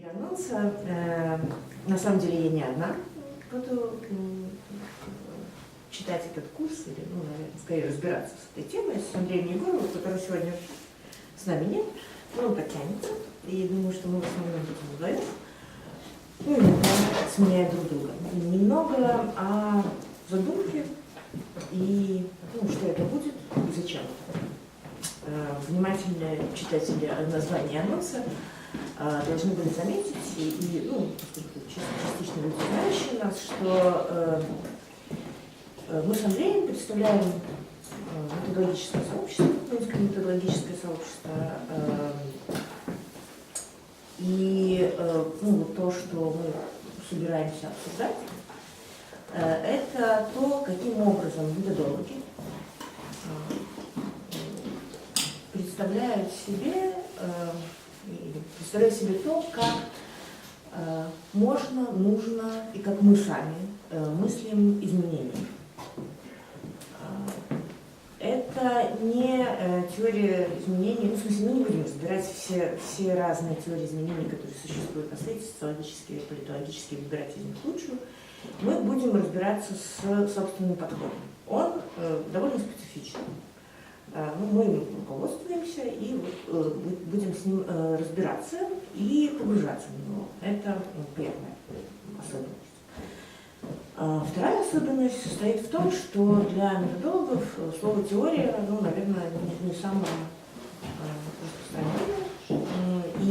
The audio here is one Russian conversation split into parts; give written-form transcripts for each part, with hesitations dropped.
для анонса. На самом деле я не одна буду читать этот курс или, наверное, скорее разбираться с этой темой, с Андреем Егоровым, которого сегодня с нами нет, но он подтянется. И думаю, что мы в основном будем вдвоем. Иногда сменяя друг друга. Немного о задумке и что это будет и зачем. Внимательные читатели названия анонса должны были заметить, и частично люди знающие нас, что мы с Андреем представляем методологическое сообщество, Минское методологическое сообщество, и то, что мы собираемся обсуждать, это то, каким образом методологи представляют себе то, как можно, нужно и как мы сами мыслим изменения. Это не теория изменений, в смысле, мы не будем разбирать все разные теории изменений, которые существуют на свете, социологические, политологические, выбирать из них лучшую. Мы будем разбираться с собственным подходом. Он довольно специфичен. Мы им руководствуемся и будем с ним разбираться и погружаться в него. Это первая особенность. Вторая особенность состоит в том, что для методологов слово теория, наверное, не самое распространенное. И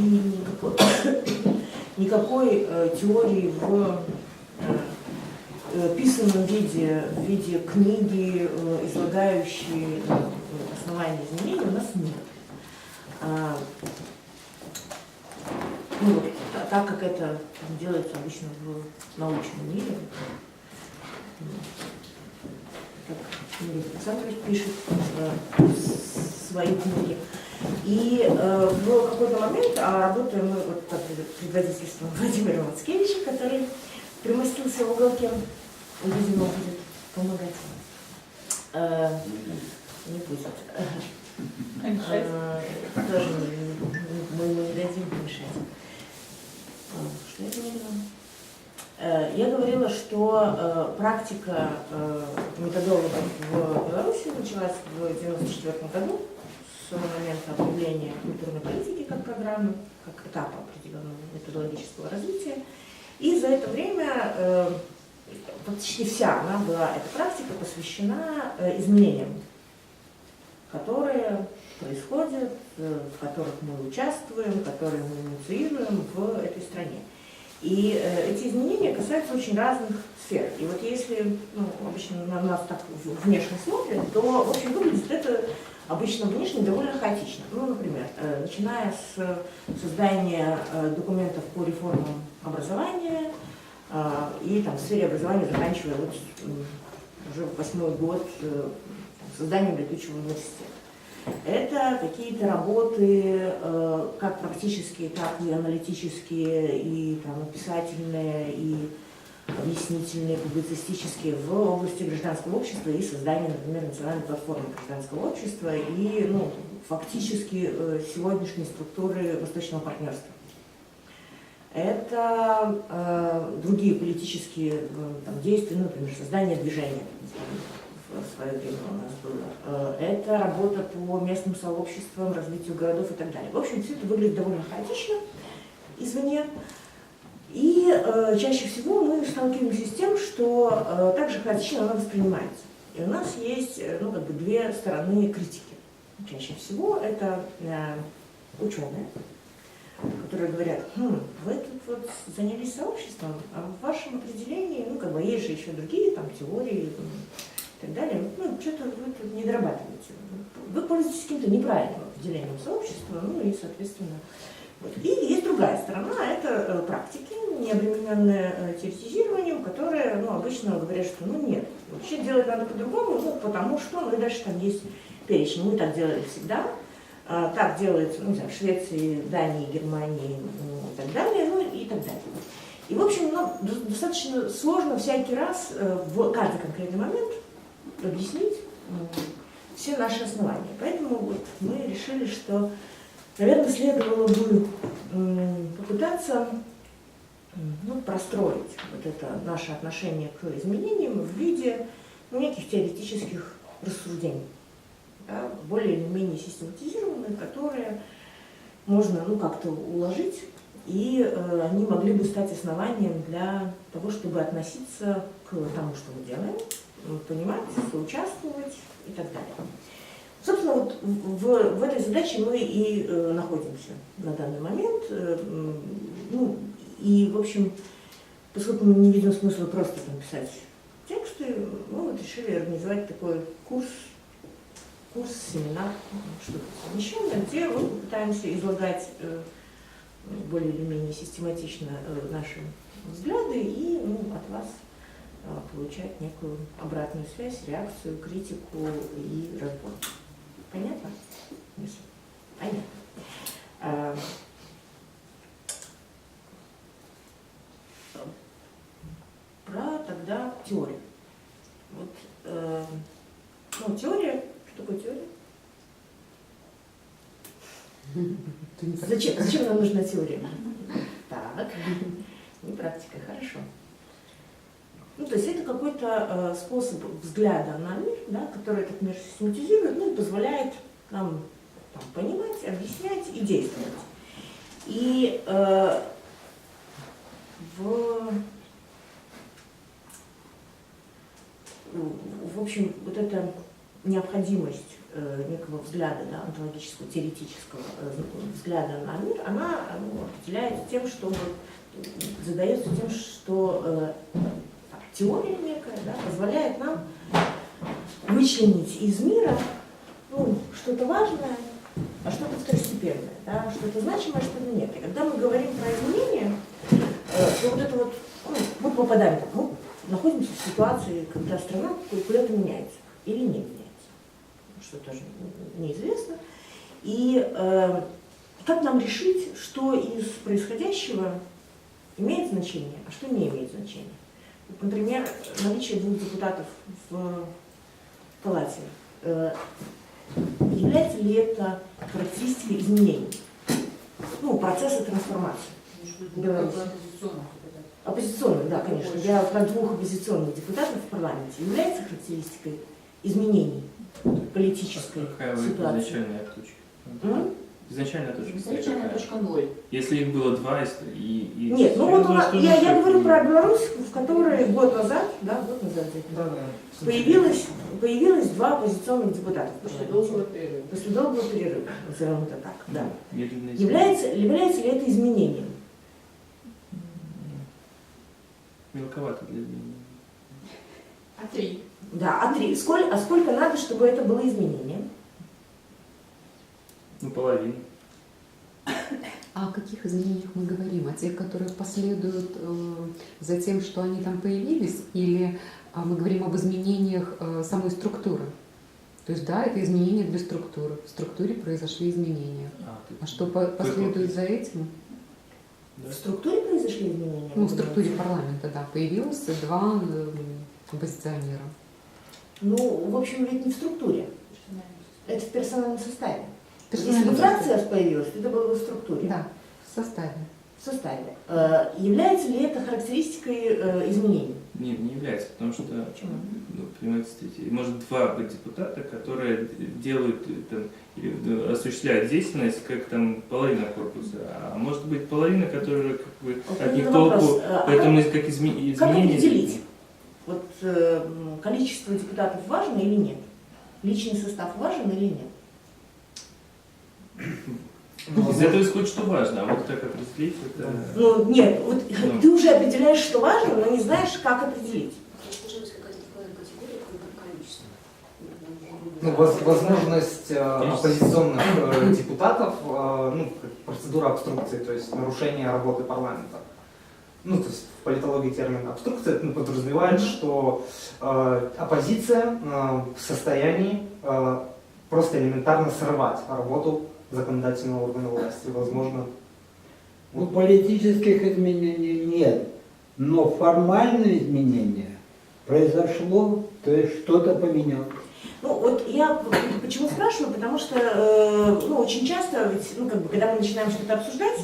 никакой теории в писанном виде, в виде книги, излагающей основания изменений, у нас нет. Так как это делается обычно в научном мире, как Юрий Александрович пишет в своей книге. И в какой-то момент, работаем мы под предводительством Владимира Мацкевича, который примостился в уголке, видимо, будет помогать. Не будет. Тоже мы не дадим помешать. Что я говорила? Я говорила, что практика методологов в Беларуси началась в 1994 году с момента объявления культурной политики как программы, как этапа определенного методологического развития. И за это время почти вся она была, эта практика посвящена изменениям, которые происходят, в которых мы участвуем, которые мы инициируем в этой стране. И эти изменения касаются очень разных сфер. И вот если обычно на нас так внешне смотрят, то в общем выглядит это обычно внешне довольно хаотично. Например, начиная с создания документов по реформам образования и в сфере образования заканчивая уже 8-й год созданием летучего университета. Это какие-то работы, как практические, так и аналитические, и описательные, и объяснительные, публицистические в области гражданского общества и создания, например, национальной платформы гражданского общества и фактически сегодняшней структуры восточного партнерства. Это другие политические действия, например, создание движения. В свое время у нас было. Это работа по местным сообществам, развитию городов и так далее. В общем, все это выглядит довольно хаотично извне. И чаще всего мы сталкиваемся с тем, что также хаотично она воспринимается. И у нас есть две стороны критики. Чаще всего это ученые, которые говорят, вы тут занялись сообществом, а в вашем определении, есть же еще другие теории, и так далее, что-то вы тут не дорабатываете. Вы пользуетесь каким-то неправильным определением сообщества, и, соответственно, И есть другая сторона, это практики, не обремененные теоретизированием, которые обычно говорят, что нет, вообще делать надо по-другому, потому что, и дальше там есть перечень, мы так делали всегда, так делается в Швеции, Дании, Германии и так далее, и так далее. И, в общем, достаточно сложно всякий раз в каждый конкретный момент объяснить все наши основания. Поэтому мы решили, что, наверное, следовало бы попытаться простроить вот это наше отношение к изменениям в виде неких теоретических рассуждений, да, более или менее систематизированные, которые можно как-то уложить, и они могли бы стать основанием для того, чтобы относиться к тому, что мы делаем, понимать, соучаствовать и так далее. Собственно, вот в этой задаче мы и находимся на данный момент. И, в общем, поскольку мы не видим смысла просто там писать тексты, мы вот решили организовать такой курс, семинар, что-то совмещенное, где мы попытаемся излагать более или менее систематично наши взгляды и от вас получать некую обратную связь, реакцию, критику и разбор. Понятно? Понятно. Про тогда теорию. Вот, теория. Что такое теория? Зачем нам нужна теория? Так, не практика, хорошо. То есть это какой-то способ взгляда на мир, да, который этот мир систематизирует, и позволяет нам понимать, объяснять и действовать. И в общем, вот эта необходимость некого взгляда, да, онтологического, теоретического взгляда на мир, она определяется тем, что задается тем, что теория некая, да, позволяет нам вычленить из мира что-то важное, а что-то второстепенное, да, что-то значимое, что-то нет. И когда мы говорим про изменения, то вот это мы попадаем, мы находимся в ситуации, когда страна куда-то меняется или не меняется, что тоже неизвестно. И как нам решить, что из происходящего имеет значение, а что не имеет значения? Например, наличие 2 депутатов в палате. Является ли это характеристикой изменений? Процесса трансформации. Оппозиционных, да, конечно. Я про 2 оппозиционных депутатов в парламенте. Является характеристикой изменений политической ситуации? Изначальная точка. Изначальная точка 0. Если их было 2 и нет, я говорю про Беларусь, в которой год назад появилось 2 оппозиционных депутата. После долгого перерыва, назовем это так. Да. Является ли это изменением? Мелковато для изменения. 3. Да, 3. Сколько надо, чтобы это было изменением? Половина. А о каких изменениях мы говорим? О тех, которые последуют за тем, что они там появились? Или мы говорим об изменениях самой структуры? То есть, да, это изменения для структуры. В структуре произошли изменения. А что последует за этим? В структуре произошли изменения? В структуре парламента, да. Появилось 2 оппозиционера. В общем, ведь не в структуре. Это в персональном составе. Если бы фракция появилась, это было бы в структуре. Да, в составе. В составе. Является ли это характеристикой изменений? Нет, не является, потому что, понимаете, может 2 депутата, которые делают, или осуществляют деятельность, как половина корпуса, а может быть половина, которая от них толку, поэтому как изменения. Как определить? Количество депутатов важно или нет? Личный состав важен или нет? Из этого исходит, что важно, а вот как определить это... Нет, ты уже определяешь, что важно, но не знаешь, как определить. Возможность оппозиционных депутатов, процедура обструкции, то есть нарушение работы парламента. То есть в политологии термин обструкция подразумевает, что оппозиция в состоянии просто элементарно срывать работу законодательного органа власти. Возможно. Политических изменений нет, но формальное изменение произошло, то есть что-то поменялось. Я почему спрашиваю, потому что очень часто, когда мы начинаем что-то обсуждать,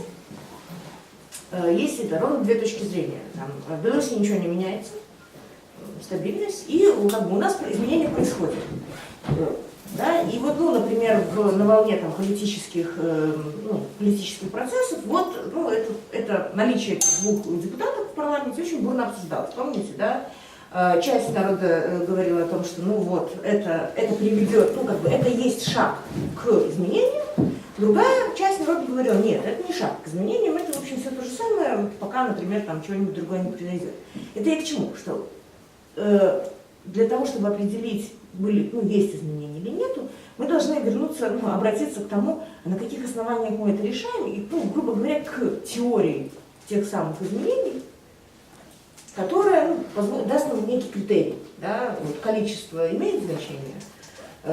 есть это ровно две точки зрения. Там, в Беларуси ничего не меняется, стабильность, и как бы, у нас изменения происходят. Да? И вот, ну, например, на волне там, политических процессов, вот, ну, это наличие двух депутатов в парламенте очень бурно обсуждалось. Помните, да? Часть народа говорила о том, что ну вот, это приведет, ну как бы это есть шаг к изменениям. Другая часть народа говорила, нет, это не шаг к изменениям, это в общем все то же самое, пока, например, там чего-нибудь другое не произойдет. Это я к чему? Что для того, чтобы определить, есть изменения или нету, мы должны вернуться, обратиться к тому, на каких основаниях мы это решаем, и, грубо говоря, к теории тех самых изменений, которая даст нам некий критерий. Да? Вот количество имеет значение,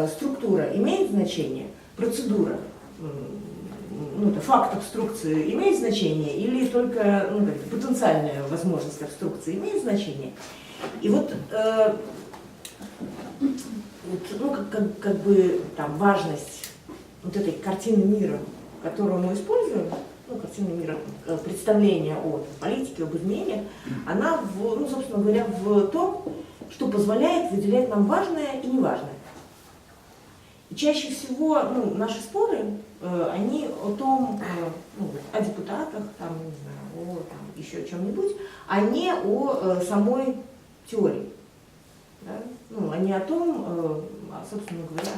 структура имеет значение, процедура, факт обструкции имеет значение, или только потенциальная возможность обструкции имеет значение. И вот, важность вот этой картины мира, которую мы используем, картина мира, представление о политике, об изменениях, она, собственно говоря, в том, что позволяет выделять нам важное и неважное. И чаще всего наши споры, они о том, о депутатах, о еще чем-нибудь, а не о самой теории. Да? А не о том, собственно говоря,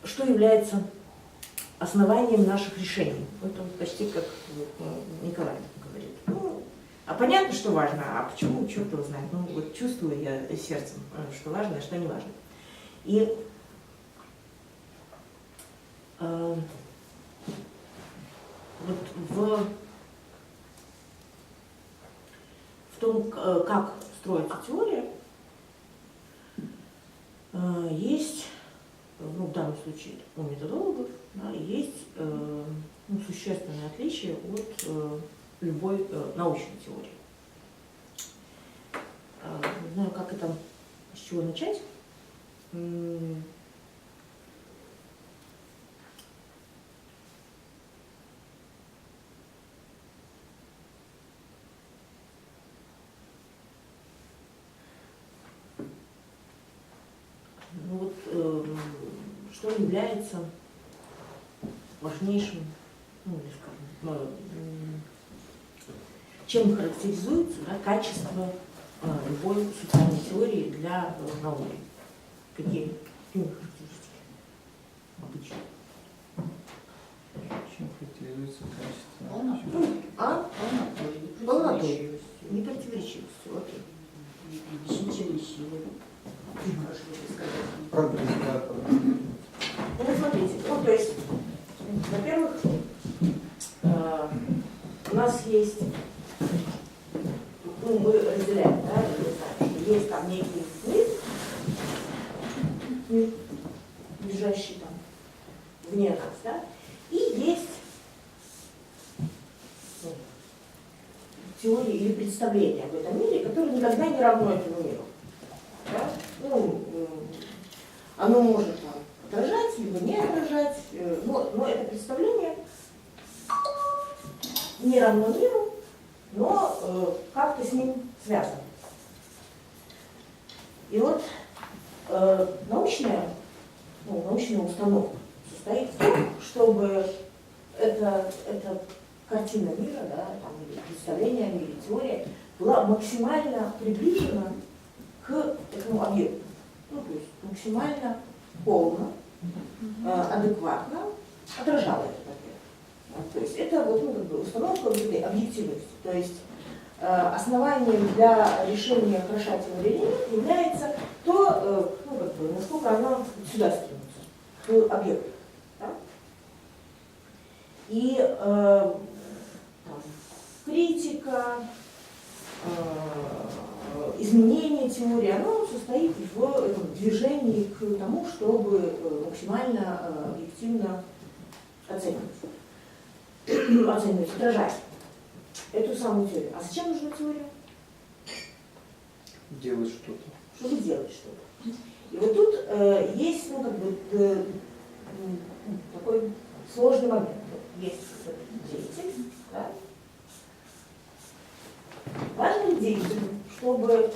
что является основанием наших решений. Это почти как Николай говорит. А понятно, что важно, а почему, черт его знает. Чувствую я сердцем, что важно, а что не важно. И в том, как строится теория, есть, в данном случае у методологов, есть существенное отличие от любой научной теории. Не знаю, как это, с чего начать. Что является важнейшим, чем характеризуется качество любой социальной теории для науки? Какие характеристики обычно? Чем характеризуется качество? Полнотой. Непротиворечивостью. Окей. Объяснительной силой. Хорошо сказать. Смотрите, то есть, во-первых, у нас есть, мы разделяем, да, что есть там некий мир, лежащий там вне нас, да, и есть теория или представление об этом мире, которое никогда не равно этому миру. Да? Оно может отражать, либо не отражать, но это представление не равно миру, но как-то с ним связано. И вот научная установка состоит в том, чтобы эта картина мира, да, или представление о мире, теория, была максимально приближена к этому объекту. То есть максимально полно, адекватно отражала этот объект. То есть это установка этой объективности. То есть основанием для решения, хороша теория или нет, является то, насколько она сюда стремится, к объекту. Да? И критика, изменение теории, оно состоит в движении к тому, чтобы максимально объективно оценивать, отражать эту самую теорию. А зачем нужна теория? Делать что-то. Чтобы делать что-то. И вот тут есть такой сложный момент. есть деятель, да? Важно деятелю, чтобы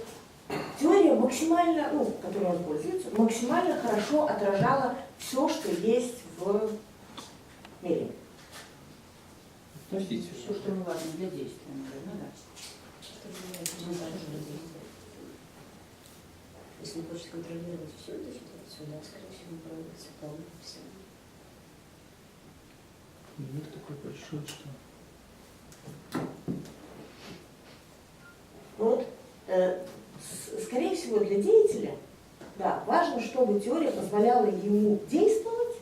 теория максимально, ну, которой он пользуется, максимально хорошо отражала все, что есть в мире. Простите. Все, что мы важно для действия, наверное, да. Если он хочет контролировать всю эту ситуацию, да, скорее всего, проводится полный все. Мир такой большой, что... Ну вот, скорее всего, для деятеля, да, важно, чтобы теория позволяла ему действовать.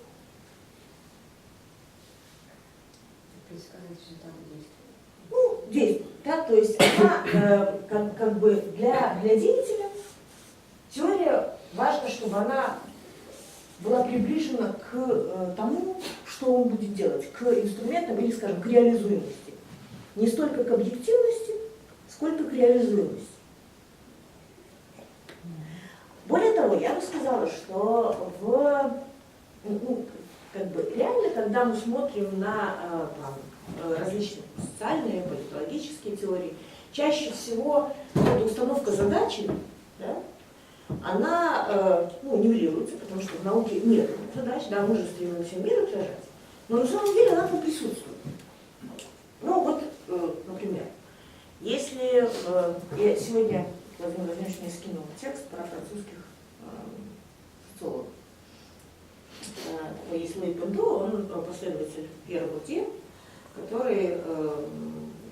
Предсказать результаты действия. Ну, действовать, да, то есть она, как бы для деятеля теория, важно, чтобы она была приближена к тому, что он будет делать, к инструментам или, скажем, к реализуемости. Не столько к объективности, сколько к реализуемости. Более того, я бы сказала, что реально, когда мы смотрим на различные социальные, политологические теории, чаще всего эта установка задачи, да, она нивелируется, потому что в науке нет задач, да, мы же стремимся мир отражать, но на самом деле она там присутствует. Ну вот, например, если я сегодня, Владимир Владимирович мне скинул текст про французских социологов. Такой есть Луи Пендо, он последователь Пьера Бурдье, который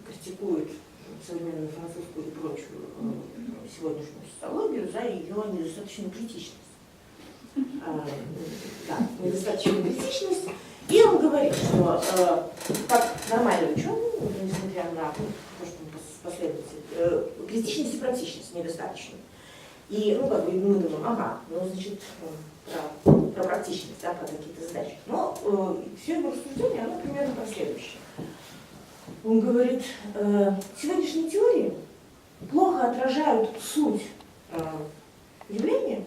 критикует современную французскую и прочую сегодняшнюю социологию за ее недостаточную критичность. Да, недостаточную критичность. И он говорит, что как нормальный ученый, несмотря на то, что он последователь, критичность и практичность недостаточно. И, мы думаем, ага, значит, про практичность, да, про какие-то задачи. Но все его рассуждение, оно примерно про следующее. Он говорит, сегодняшние теории плохо отражают суть явления,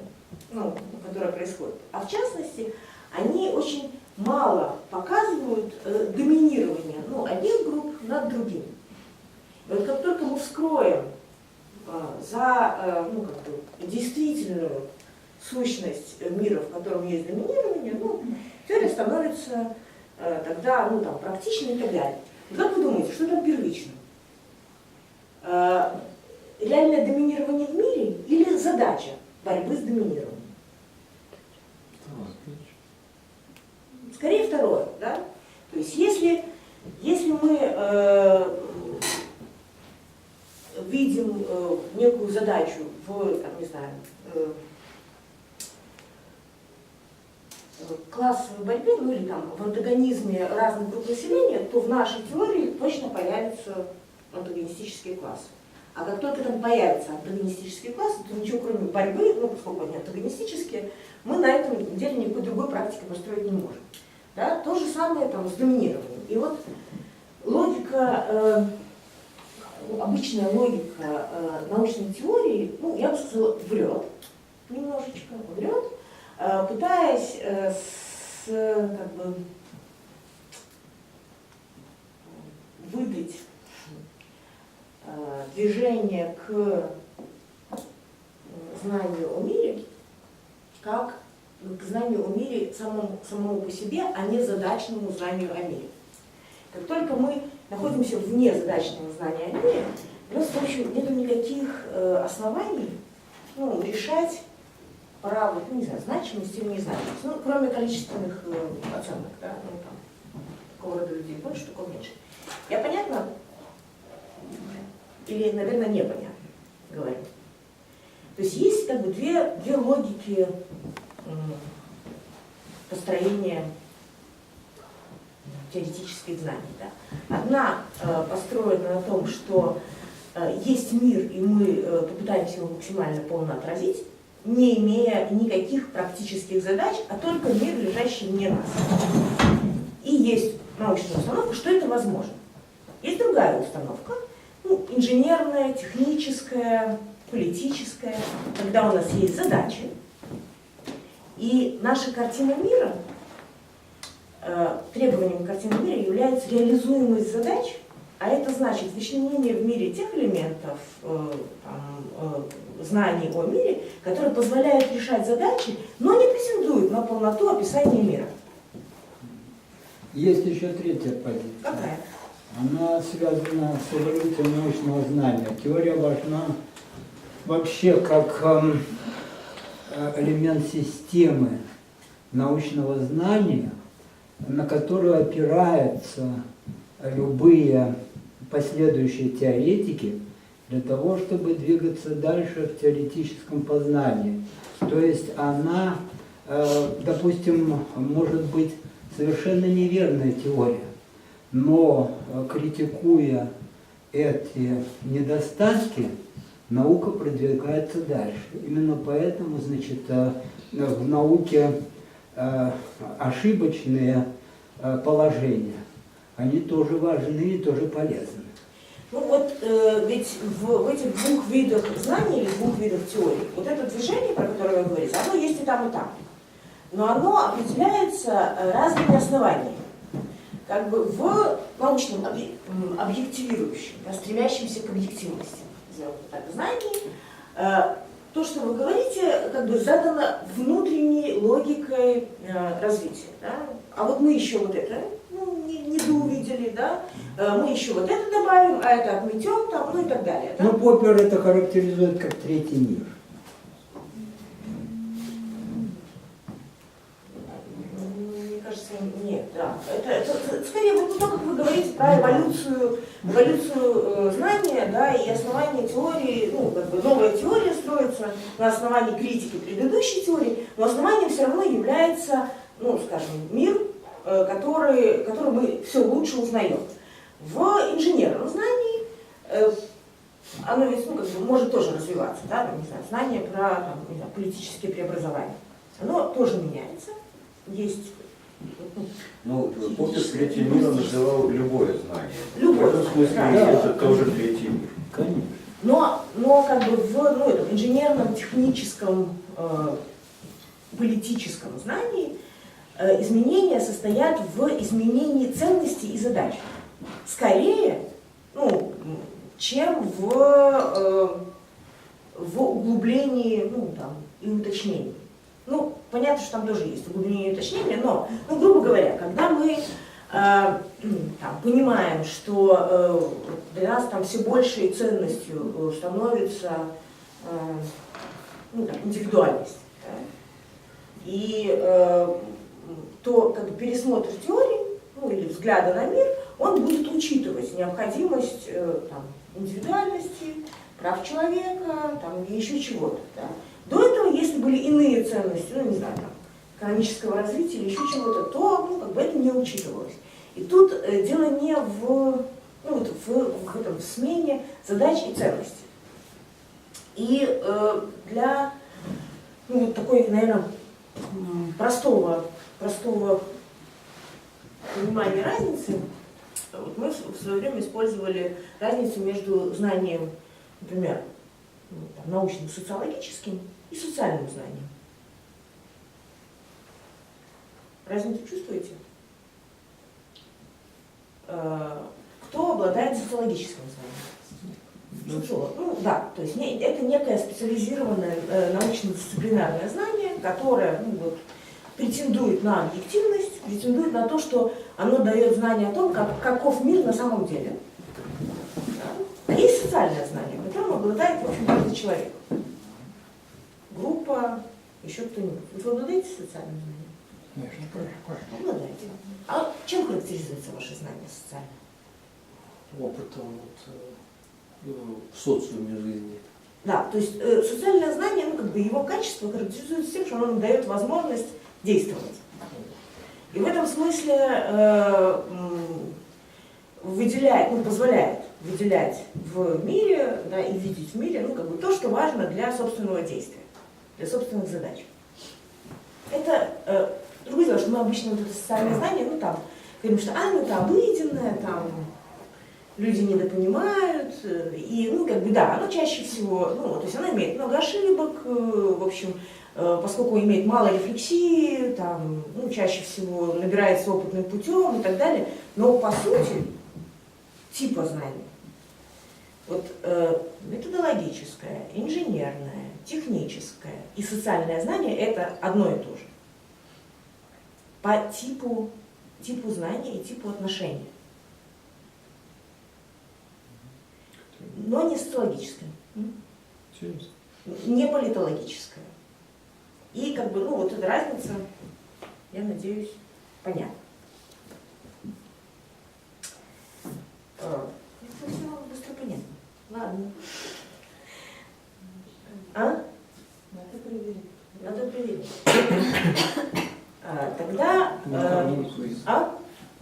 которое происходит, а в частности, они очень мало показывают доминирование одних групп над другими. И вот как только мы вскроем за действительную сущность мира, в котором есть доминирование, теория становится тогда практичной и так далее. Как вы думаете, что там первично? Реальное доминирование в мире или задача борьбы с доминированием? Скорее второе, да? То есть если мы видим некую задачу в, классовой борьбе, или в антагонизме разных групп населения, то в нашей теории точно появятся антагонистические классы. А как только там появятся антагонистические классы, то ничего кроме борьбы, поскольку они антагонистические, мы на этом деле никакой другой практики построить не можем. Да? То же самое с доминированием. И вот логика, обычная логика научной теории, я бы сказала, врет немножечко, пытаясь выдать движение к знанию о мире как к знанию о мире самому по себе, а не задачному знанию о мире. Как только мы находимся вне задачного знания о мире, у нас, в общем, нет никаких оснований решать право, значимость или незначимость, кроме количественных оценок, да, такого рода людей больше, такого меньше. Я понятно? Или, наверное, непонятно говорю. То есть есть две логики построения теоретических знаний. Да. Одна построена на том, что есть мир, и мы попытаемся его максимально полно отразить, не имея никаких практических задач, а только мир, лежащий вне нас. И есть научная установка, что это возможно. Есть другая установка, инженерная, техническая, политическая, когда у нас есть задачи. И наша картина мира требованием картины мира является реализуемость задач, а это значит вычленение в мире тех элементов знаний о мире, которые позволяют решать задачи, но не претендуют на полноту описания мира. Есть еще третья позиция. Какая? Она связана с эволюцией научного знания. Теория важна вообще как элемент системы научного знания, на которую опираются любые последующие теоретики для того, чтобы двигаться дальше в теоретическом познании. То есть она, допустим, может быть совершенно неверная теория, но критикуя эти недостатки, наука продвигается дальше. Именно поэтому, значит, в науке ошибочные положения, они тоже важны и тоже полезны. Ну вот ведь в этих двух видах знаний или двух видах теорий, вот это движение, про которое вы говорите, оно есть и там, и там. Но оно определяется разными основаниями. Как бы в научном объективирующем, стремящемся к объективности знании, то, что вы говорите, как бы задано внутренней логикой развития. Да? А вот мы еще вот это не доувидели, да? Мы еще вот это добавим, а это отметем, там, ну и так далее. Да? Но Поппер это характеризует как третий мир. Мне кажется, нет, да. Это скорее вот то, как вы говорите про эволюцию знания, да, и основание теории, ну, как бы новая теория строится на основании критики предыдущей теории, но основанием все равно является, ну, скажем, мир, который мы все лучше узнаем. В инженерном знании оно ведь, ну, как бы, может тоже развиваться, да, там, не знаю, знание про там, не знаю, политические преобразования. Оно тоже меняется. Есть. Ну, Поппер третьим миром называл любое знание. Любое в этом смысле знание, это тоже третий мир. Конечно. Но как бы в этом инженерном, техническом, политическом знании изменения состоят в изменении ценностей и задач. Скорее, ну, чем в углублении, ну, там, и уточнении. Ну, понятно, что там тоже есть углубление и уточнение, но, ну, грубо говоря, когда мы там, понимаем, что для нас там все большей ценностью становится ну, там, индивидуальность, да? И то как бы, пересмотр теории, ну, или взгляда на мир, он будет учитывать необходимость там, индивидуальности, прав человека, там, и еще чего-то. Да? До этого, если были иные ценности, ну, не знаю, там, экономического развития или еще чего-то, то ну, как бы это не учитывалось. И тут дело не в смене задач и ценностей. И для ну, вот такой, наверное, простого понимания разницы, вот мы в свое время использовали разницу между знанием, например, научным социологическим и социальным знанием. Разницу чувствуете? Кто обладает социологическим знанием? Ну да, то есть это некое специализированное научно-дисциплинарное знание, которое ну, вот, претендует на объективность, претендует на то, что оно дает знание о том, каков мир на самом деле. Да? А есть социальное знание, которым обладает, в общем, каждый человек. Группа, еще кто-нибудь. Вы обладаете социальным знанием? Конечно. Обладаете. А чем характеризуется ваше знание социальное? Опытом в социуме жизни. Да, то есть социальное знание, ну, как бы его качество характеризуется тем, что оно нам дает возможность действовать. И в этом смысле выделяет, ну, позволяет выделять в мире, да, и видеть в мире, ну, как бы то, что важно для собственного действия, для собственных задач. Это другое дело, что мы обычно вот это социальное знание, ну, там, говорим, что ну, это обыденное, там, люди недопонимают, и, ну, как бы, да, оно чаще всего, ну, то есть оно имеет много ошибок, в общем, поскольку имеет мало рефлексии, там, ну, чаще всего набирается опытным путем и так далее, но по сути типа знаний. Вот методологическое, инженерное, техническое и социальное знание – это одно и то же. По типу знаний и типу отношений. Но не социологическое, не политологическое. И как бы, ну вот эта разница, я надеюсь, понятна. Это все быстро понятно. Ладно. А? Надо проверить. Надо проверить. Тогда...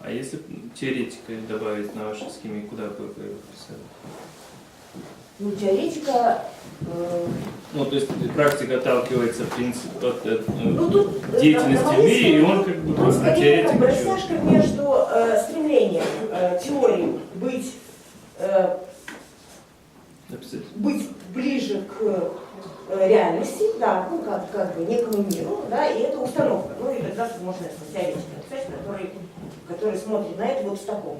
А если теоретика добавить на вашей схеме, куда бы вы его писали? Ну, теоретика... Ну, то есть практика отталкивается, в принципе, от тут, деятельности в мире, и он как бы... Тут скорее как бы теоретик растяжка между стремлением теории быть ближе к реальности, да, ну как бы некому миру, да, и это установка. Ну и тогда можно теоретика написать, который смотрит на это вот с таком.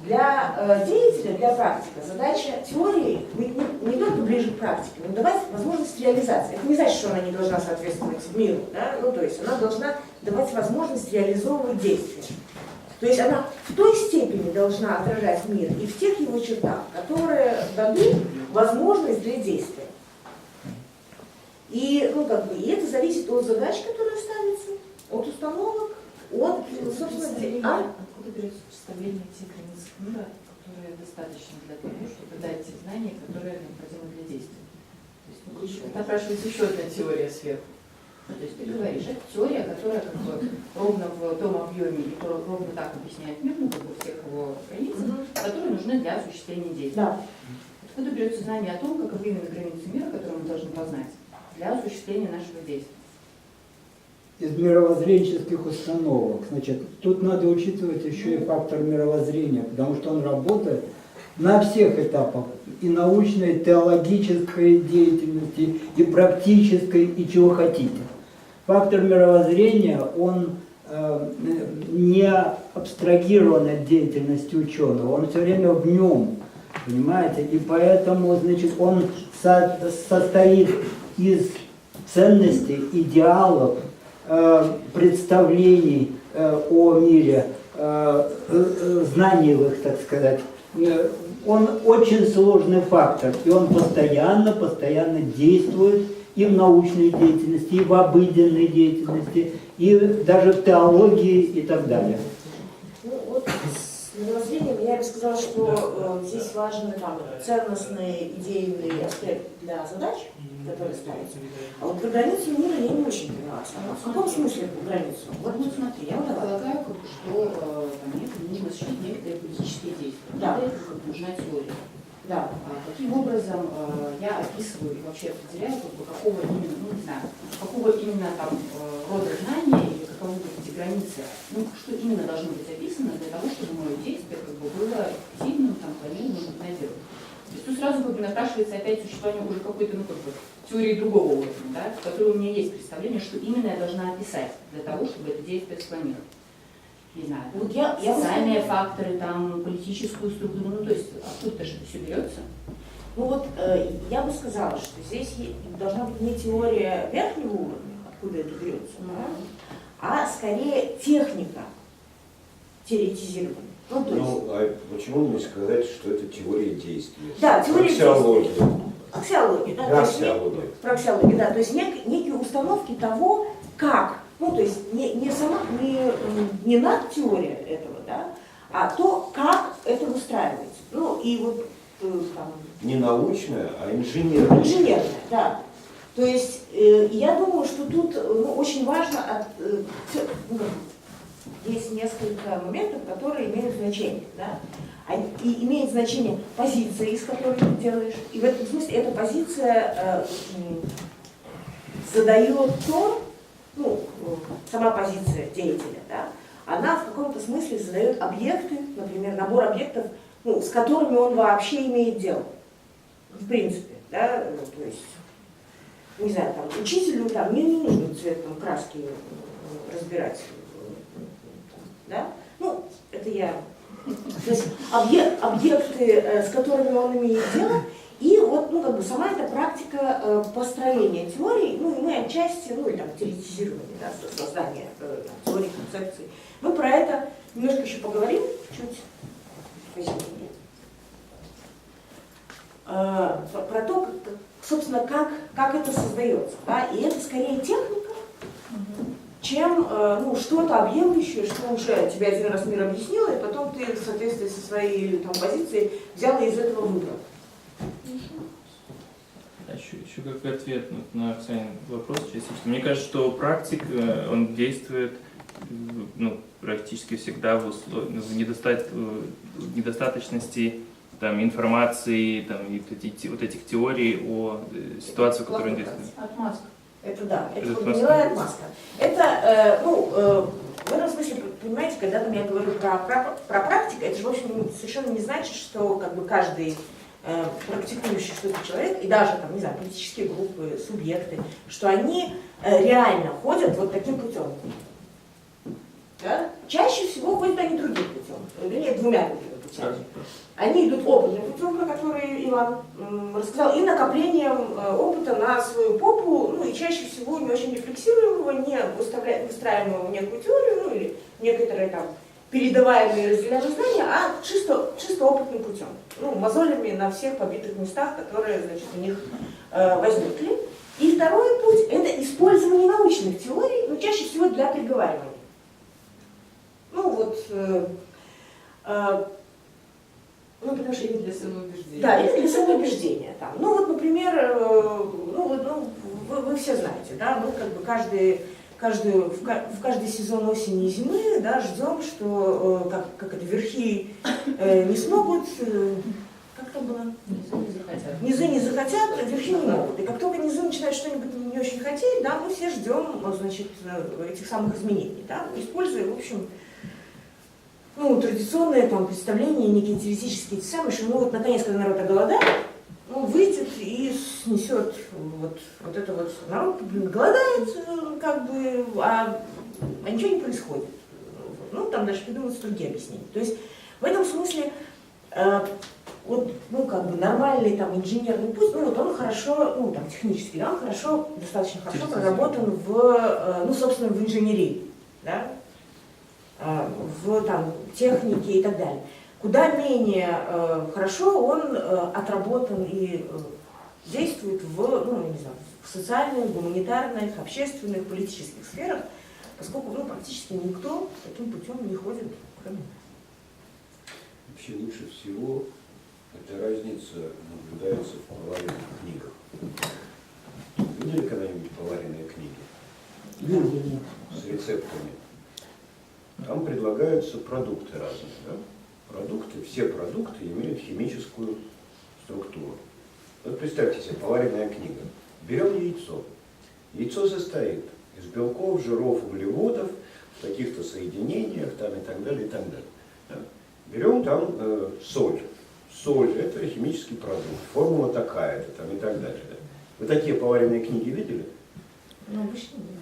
Для деятеля, для практика задача теории быть не только ближе к практике, но давать возможность реализации. Это не значит, что она не должна соответствовать миру, да? Ну, то есть она должна давать возможность реализовывать действия. То есть она в той степени должна отражать мир и в тех его чертах, которые дадут возможность для действия. И, ну, как бы, и это зависит от задач, которые ставятся, от установок, от, собственно, Откуда берется представление тех границ мира, которые достаточно для того, чтобы дать те знания, которые необходимы для действия? То есть напрашивается еще одна теория сверху. Ну, то есть ты говоришь, это теория, которая как бы ровно в том объеме и ровно так объясняет мир, ну, как бы всех его границ, которые нужны для осуществления действия. Да. Откуда берется знание о том, каковы именно границы мира, которые мы должны познать для осуществления нашего действия? Из мировоззренческих установок. Значит, тут надо учитывать еще и фактор мировоззрения, потому что он работает на всех этапах и научной, и теологической деятельности, и практической, и чего хотите. Фактор мировоззрения, он не абстрагирован от деятельности ученого, он все время в нем, понимаете, и поэтому, значит, он состоит из ценностей, идеалов, представлений о мире, знаниевых, так сказать. Он очень сложный фактор, и он постоянно действует и в научной деятельности, и в обыденной деятельности, и даже в теологии и так далее. Ну, вот с мировоззрением я бы сказала, что здесь важен там ценностный, идейный аспект для задач, которые ставятся. А вот про границу мира я не очень поняла. В каком смысле про границу? Вот, ну смотри, я предполагаю, что там нужно осуществить некоторые политические действия. Да. Для этого нужна теория. Да. Каким образом я описываю и вообще определяю, как бы, какого именно, ну не знаю, какого именно там рода знания или каковы будут эти границы, ну что именно должно быть описано для того, чтобы мое действие как бы было эффективным, там, планированным, надежным. То есть тут сразу как бы напрашивается опять существование уже какой-то, ну как бы, теории другого уровня, да, в которой у меня есть представление, что именно я должна описать для того, чтобы это действие спланировать. Не знаю, Вот социальные факторы, там, политическую структуру, ну то есть откуда-то же это все берется. Ну вот я бы сказала, что здесь должна быть не теория верхнего уровня, откуда это берется, да, а скорее техника теоретизирования. Ну, то есть, а почему не сказать, что это теория действия? Да, теория аксиология. Аксиология, да, Аксиология. Про аксиологию, да, то есть некие установки того, как, ну то есть не сама, не надтеория этого, да, а то, как это выстраивается. Ну и вот там... Не научная, а инженерная. Инженерная, да. То есть я думаю, что тут очень важно, есть несколько моментов, которые имеют значение, да. И имеет значение позиция, из которой ты делаешь. И в этом смысле эта позиция задает тон, ну, сама позиция деятеля, да, она в каком-то смысле задает объекты, например, набор объектов, ну, с которыми он вообще имеет дело. В принципе, да, то есть не знаю, там, учителю там, мне не нужно цвет там, краски разбирать. Да? Ну, это я. То есть объекты, с которыми он имеет дело, и вот, ну, как бы сама эта практика построения теорий, ну, и мы отчасти, ну, и там, теоретизирования, да, создания теорий, концепций. Мы про это немножко еще поговорим, чуть позднее. Про то, собственно, как это создается. Да? И это скорее техника, чем ну, что-то объемлющее, что уже тебе один раз мир объяснил, и потом ты в соответствии со своей там, позицией взял и из этого выбрал. Еще как ответ на Оксанин вопрос частично. Мне кажется, что практик, он действует ну, практически всегда в недостаточности там, информации там, и вот этих теорий о ситуации, в которой он действует. Отмазка. Это да, это Это гнилая отмазка. Это, в этом смысле, понимаете, когда там я говорю про практику, это же, в общем, совершенно не значит, что как бы каждый практикующий что-то человек, и даже, там, не знаю, политические группы, субъекты, что они реально ходят вот таким путем. Да? Чаще всего ходят они другим путем, вернее, двумя другими путями. Они идут опытным путем, про который Иван рассказал, и накоплением опыта на свою попу, ну и чаще всего не очень рефлексируемого, не выстраиваемого в некую теорию, ну или некоторые там передаваемые и разделяемые знания, а чисто опытным путем. Ну, мозолями на всех побитых местах, которые, значит, у них возникли. И второй путь – это использование научных теорий, но чаще всего для переговаривания. Ну вот, ну, потому что Или для самоубеждения. да, или для самоубеждения. Там. Ну вот, например, вы все знаете, да, мы как бы в каждый сезон осени и зимы, да, ждем, что как это, верхи не смогут, как там было? Низы не захотят, верхи не могут. И как только низы начинают что-нибудь не очень хотеть, да, мы все ждем, значит, этих самых изменений, да, используя, в общем, ну, традиционное там представление, некие теоретические самые, что ну вот наконец, когда народ оголодает, он выйдет и снесет вот это вот. Народ голодает, как бы, а ничего не происходит. Ну, там даже придумываются другие объяснения. То есть в этом смысле вот, ну, как бы нормальный там инженерный путь, ну, вот он хорошо, ну, там, технически, да, он хорошо, достаточно хорошо проработан в, ну, собственно, в инженерии, да, в там, технике и так далее. Куда менее хорошо он отработан и действует в, ну, не знаю, в социальных, гуманитарных, общественных, политических сферах, поскольку ну, практически никто таким путем не ходит, кроме нас. Вообще лучше всего эта разница наблюдается в поваренных книгах. Видели когда-нибудь поваренные книги? Видели. С рецептами. Там предлагаются продукты разные. Да? Все продукты имеют химическую структуру. Вот представьте себе, поваренная книга. Берем яйцо. Яйцо состоит из белков, жиров, углеводов, в каких-то соединениях там, и так далее, и так далее. Да? Берем там соль. Соль – это химический продукт, формула такая-то там, и так далее. Да? Вы такие поваренные книги видели? Ну, обычно нет.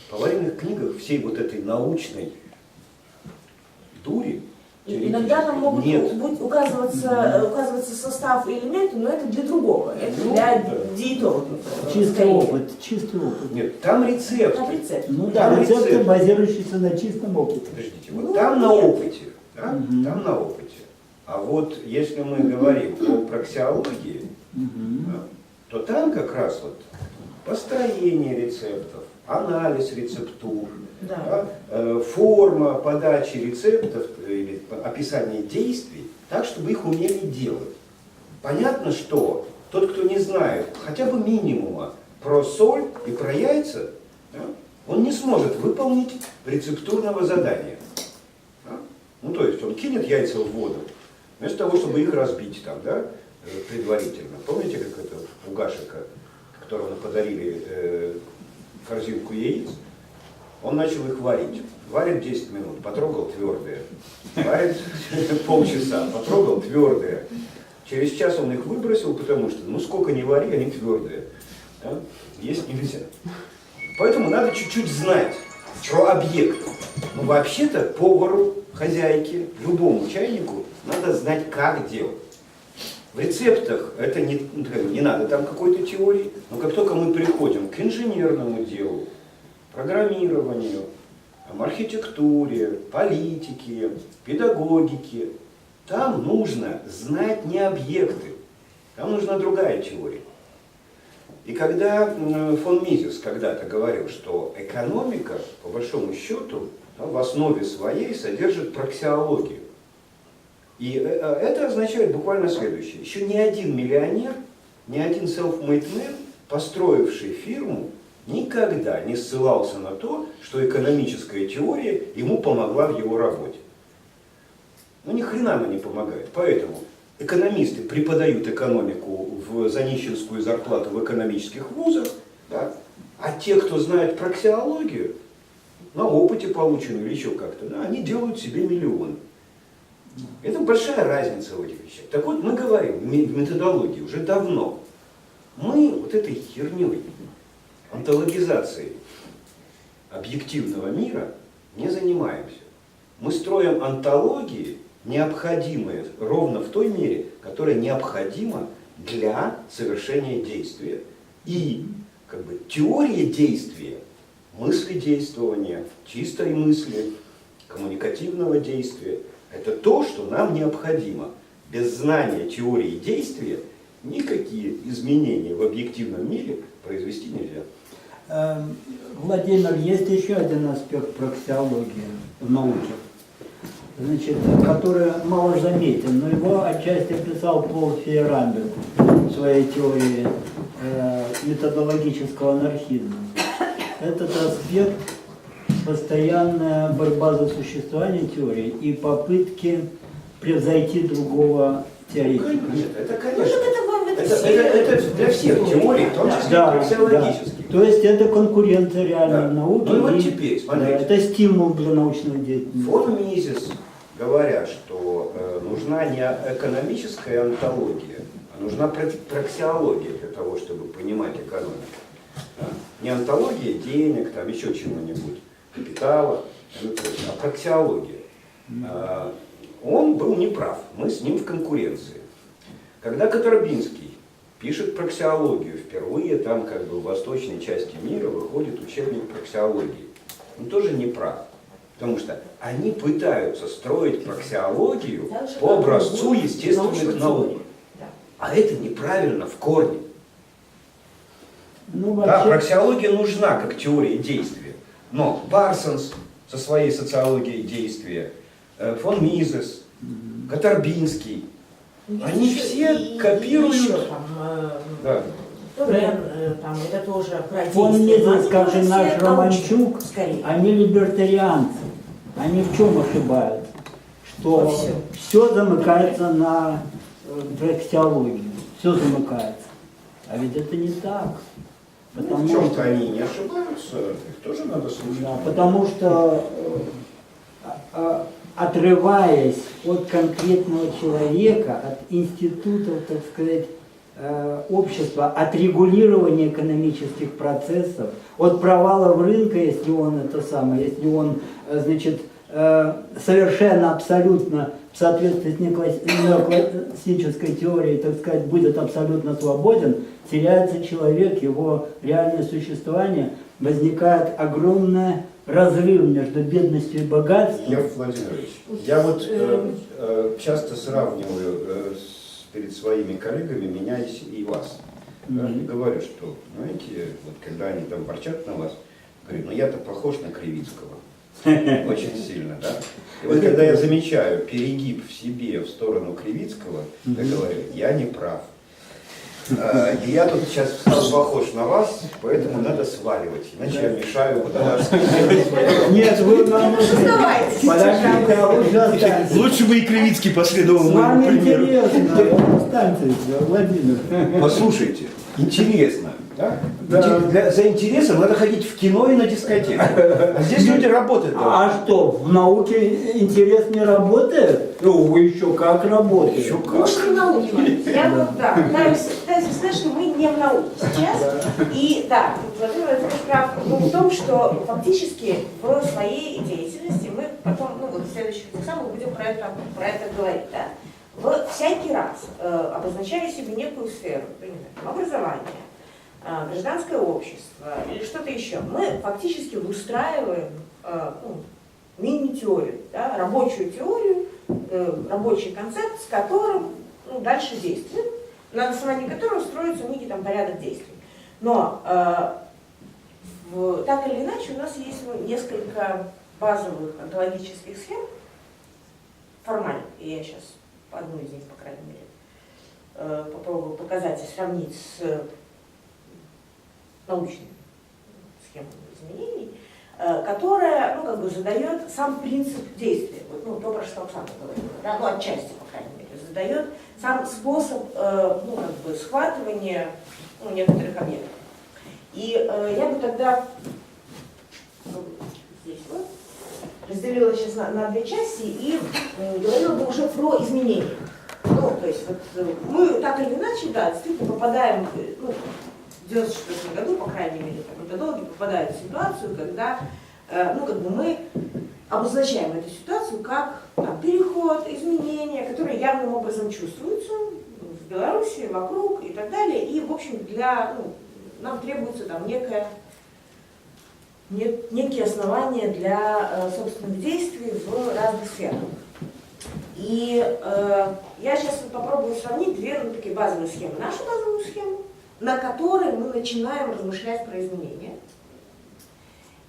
В поваренных книгах всей вот этой научной дури Иногда там могут указываться состав и элементы, но это для другого, это для диетологов. Чистый опыт, чистый опыт. Нет, там рецепт. Там рецепт. Ну да, Там рецепты, рецепт. базирующиеся на чистом опыте. Подождите, вот Ну, там на нет. опыте, да? Там на опыте. А вот если мы говорим о проксиологии, да, то там как раз вот построение рецептов, анализ рецептур, Да. да, форма подачи рецептов или описание действий, так, чтобы их умели делать. Понятно, что тот, кто не знает хотя бы минимума про соль и про яйца, да, он не сможет выполнить рецептурного задания. Да? Ну, то есть он кинет яйца в воду, вместо того, чтобы их разбить там, да, предварительно. Помните, как это у Гашика, которому подарили корзинку яиц? Он начал их варить. Варит 10 минут, потрогал твердые. Варит полчаса, потрогал твердые. Через час он их выбросил, потому что, ну сколько ни вари, они твердые. Да? есть нельзя. Поэтому надо чуть-чуть знать про объект. Но вообще-то повару, хозяйке, любому чайнику надо знать, как делать. В рецептах это не надо там какой-то теории, но как только мы приходим к инженерному делу, программированию, архитектуре, политике, педагогике, там нужно знать не объекты, там нужна другая теория. И когда фон Мизес когда-то говорил, что экономика, по большому счету, в основе своей содержит праксиологию. И это означает буквально следующее. Еще ни один миллионер, ни один self-made man, построивший фирму, никогда не ссылался на то, что экономическая теория ему помогла в его работе. Ну, ни хрена она не помогает. Поэтому экономисты преподают экономику за нищенскую зарплату в экономических вузах, да? А те, кто знает праксиологию, на опыте полученном или еще как-то, да, они делают себе миллионы. Это большая разница в этих вещах. Так вот, мы говорим в методологии уже давно. Мы вот этой херней, онтологизацией объективного мира не занимаемся. Мы строим онтологии, необходимые ровно в той мере, которая необходима для совершения действия. И как бы теория действия, мыследействования, чистой мысли, коммуникативного действия – это то, что нам необходимо. Без знания теории действия никакие изменения в объективном мире произвести нельзя. Владимир, есть еще один аспект праксиологии в науке, значит, который мало заметен, но его отчасти писал Пол Фейербах в своей теории методологического анархизма. Этот аспект – постоянная борьба за существование теории и попытки превзойти другого теоретика. Это, конечно, это для всех теорий, в том числе праксиологических. То есть это конкуренция реальной науки. Ну вот теперь, смотрите. Это стимул для научной деятельности. Фон Мизес, говоря, что нужна не экономическая онтология, а нужна праксиология для того, чтобы понимать экономику. Да? Не онтология денег, там еще чего-нибудь, капитала, а праксиология. Он был неправ, мы с ним в конкуренции. Когда Катарбинский пишет праксиологию, впервые там как бы в восточной части мира выходит учебник праксиологии. Он тоже не прав, потому что они пытаются строить праксиологию по образцу естественных наук. А это неправильно в корне. Ну, Да, праксиология нужна как теория действия, но Парсонс со своей социологией действия, фон Мизес, Катарбинский, они все копируют. Да. Там, это тоже про Фон Мизес, как и наш Романчук, они либертарианцы. Они в чем ошибаются? Что все замыкается на праксиологию. Все замыкается. А ведь это не так. Потому в чем-то они не ошибаются, их тоже надо слушать. Да, потому что отрываясь от конкретного человека, от институтов, так сказать, общества, от регулирования экономических процессов, от провалов рынка, если он это самое, если он, значит, совершенно абсолютно в соответствии с неоклассической теорией, так сказать, будет абсолютно свободен, теряется человек, его реальное существование, возникает огромный разрыв между бедностью и богатством. Лев Владимирович, я вот часто сравниваю перед своими коллегами меня и вас. И говорю, что, знаете, вот когда они там ворчат на вас, говорю, ну я-то похож на Кривицкого. Очень сильно, да? И вот когда я замечаю перегиб в себе в сторону Кривицкого, я говорю, я не прав. И я тут сейчас стал похож на вас, поэтому надо сваливать, иначе я мешаю. Нет, вы нам подождите, Лучше бы и Кривицкий последовал с моему вами примеру. интересно, останьтесь, Владимир. Послушайте, интересно. Да? За интересом надо ходить в кино и на дискотеку. А здесь люди работают. А что, в науке интерес не работает? Ну, вы еще как работаете? Еще как. Я вот, да, пытаюсь пытаюсь сказать, что мы не в науке сейчас. И да, Владимир Владимирович прав в том, что фактически в своей деятельности мы потом, ну вот в следующих самых будем про это говорить, да, всякий раз, обозначая себе некую сферу, образование, гражданское общество или что-то еще, мы фактически выстраиваем мини-теорию, да, рабочую теорию, рабочий концепт, с которым дальше действуем, на основании которого строится некий там порядок действий. Но так или иначе у нас есть несколько базовых онтологических схем, формально, и я сейчас одну из них, по крайней мере, попробую показать и сравнить с научными схемами изменений, которая, ну, как бы задает сам принцип действия, вот, ну, то, про что Оксана говорила, да, ну, отчасти, по крайней мере, задает сам способ, ну, как бы схватывания, ну, некоторых объектов. И я бы тогда здесь вот разделила сейчас на две части и говорила бы уже про изменения. Ну, то есть вот, мы так или иначе, да, действительно попадаем, ну, в 1994 году, по крайней мере, методологи попадают в ситуацию, когда, ну, как бы мы обозначаем эту ситуацию как там, переход, изменения, которые явным образом чувствуются в Беларуси, вокруг и так далее. И, в общем, нам требуется там некие основания для собственных действий в разных сферах. И я сейчас попробую сравнить две такие базовые схемы. Нашу базовую схему, на которой мы начинаем размышлять про изменения.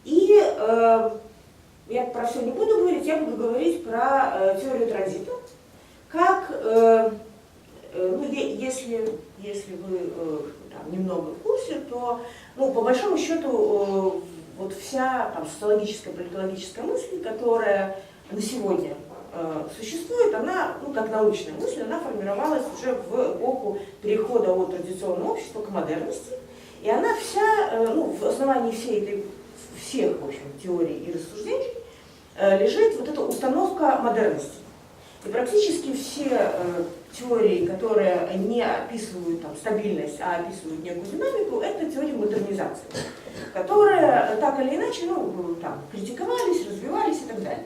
И я про все не буду говорить, я буду говорить про теорию транзита. Как, ну, если вы там, немного в курсе, то, ну, по большому счету, вот вся там, социологическая, политологическая мысль, которая на сегодня существует, она, ну, как научная мысль, она формировалась уже в эпоху перехода от традиционного общества к модерности. И она вся, ну, в основании всех, в общем, теорий и рассуждений лежит вот эта установка модерности. И практически все теории, которые не описывают там, стабильность, а описывают некую динамику, это теории модернизации, которые так или иначе, ну, там, критиковались, развивались и так далее.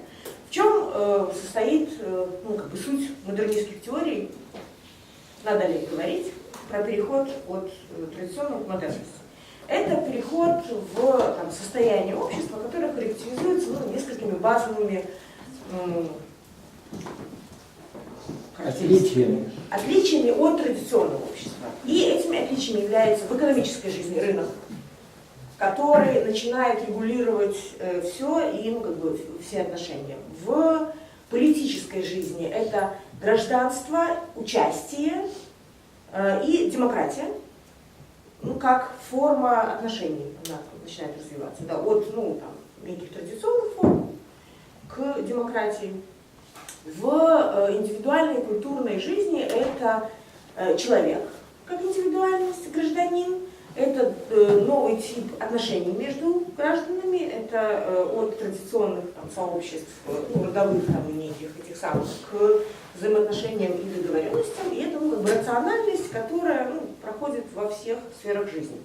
В чем состоит, ну, как бы суть модернистских теорий, надо ли говорить, про переход от традиционного к модерности. Это переход в там, состояние общества, которое характеризуется, ну, несколькими базовыми отличиями от традиционного общества. И этими отличиями является в экономической жизни рынок, который начинает регулировать все и, ну, как бы, все отношения. В политической жизни это гражданство, участие и демократия, ну, как форма отношений она начинает развиваться, да, от, ну, там, неких традиционных форм к демократии. В индивидуальной культурной жизни это человек как индивидуальность, гражданин, это новый тип отношений между гражданами, это от традиционных там, сообществ, ну, родовых там, неких этих самых, к взаимоотношениям и договоренностям, и это, ну, как бы рациональность, которая, ну, проходит во всех сферах жизни.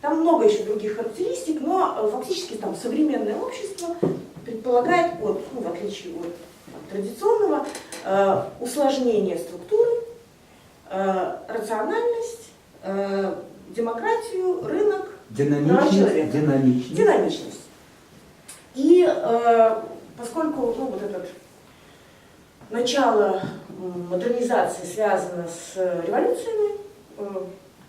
Там много еще других характеристик, но фактически там современное общество предполагает, ну, в отличие от традиционного, усложнение структуры, рациональность, демократию, рынок, права человека. Динамичность. И поскольку, ну, вот это начало модернизации связано с революциями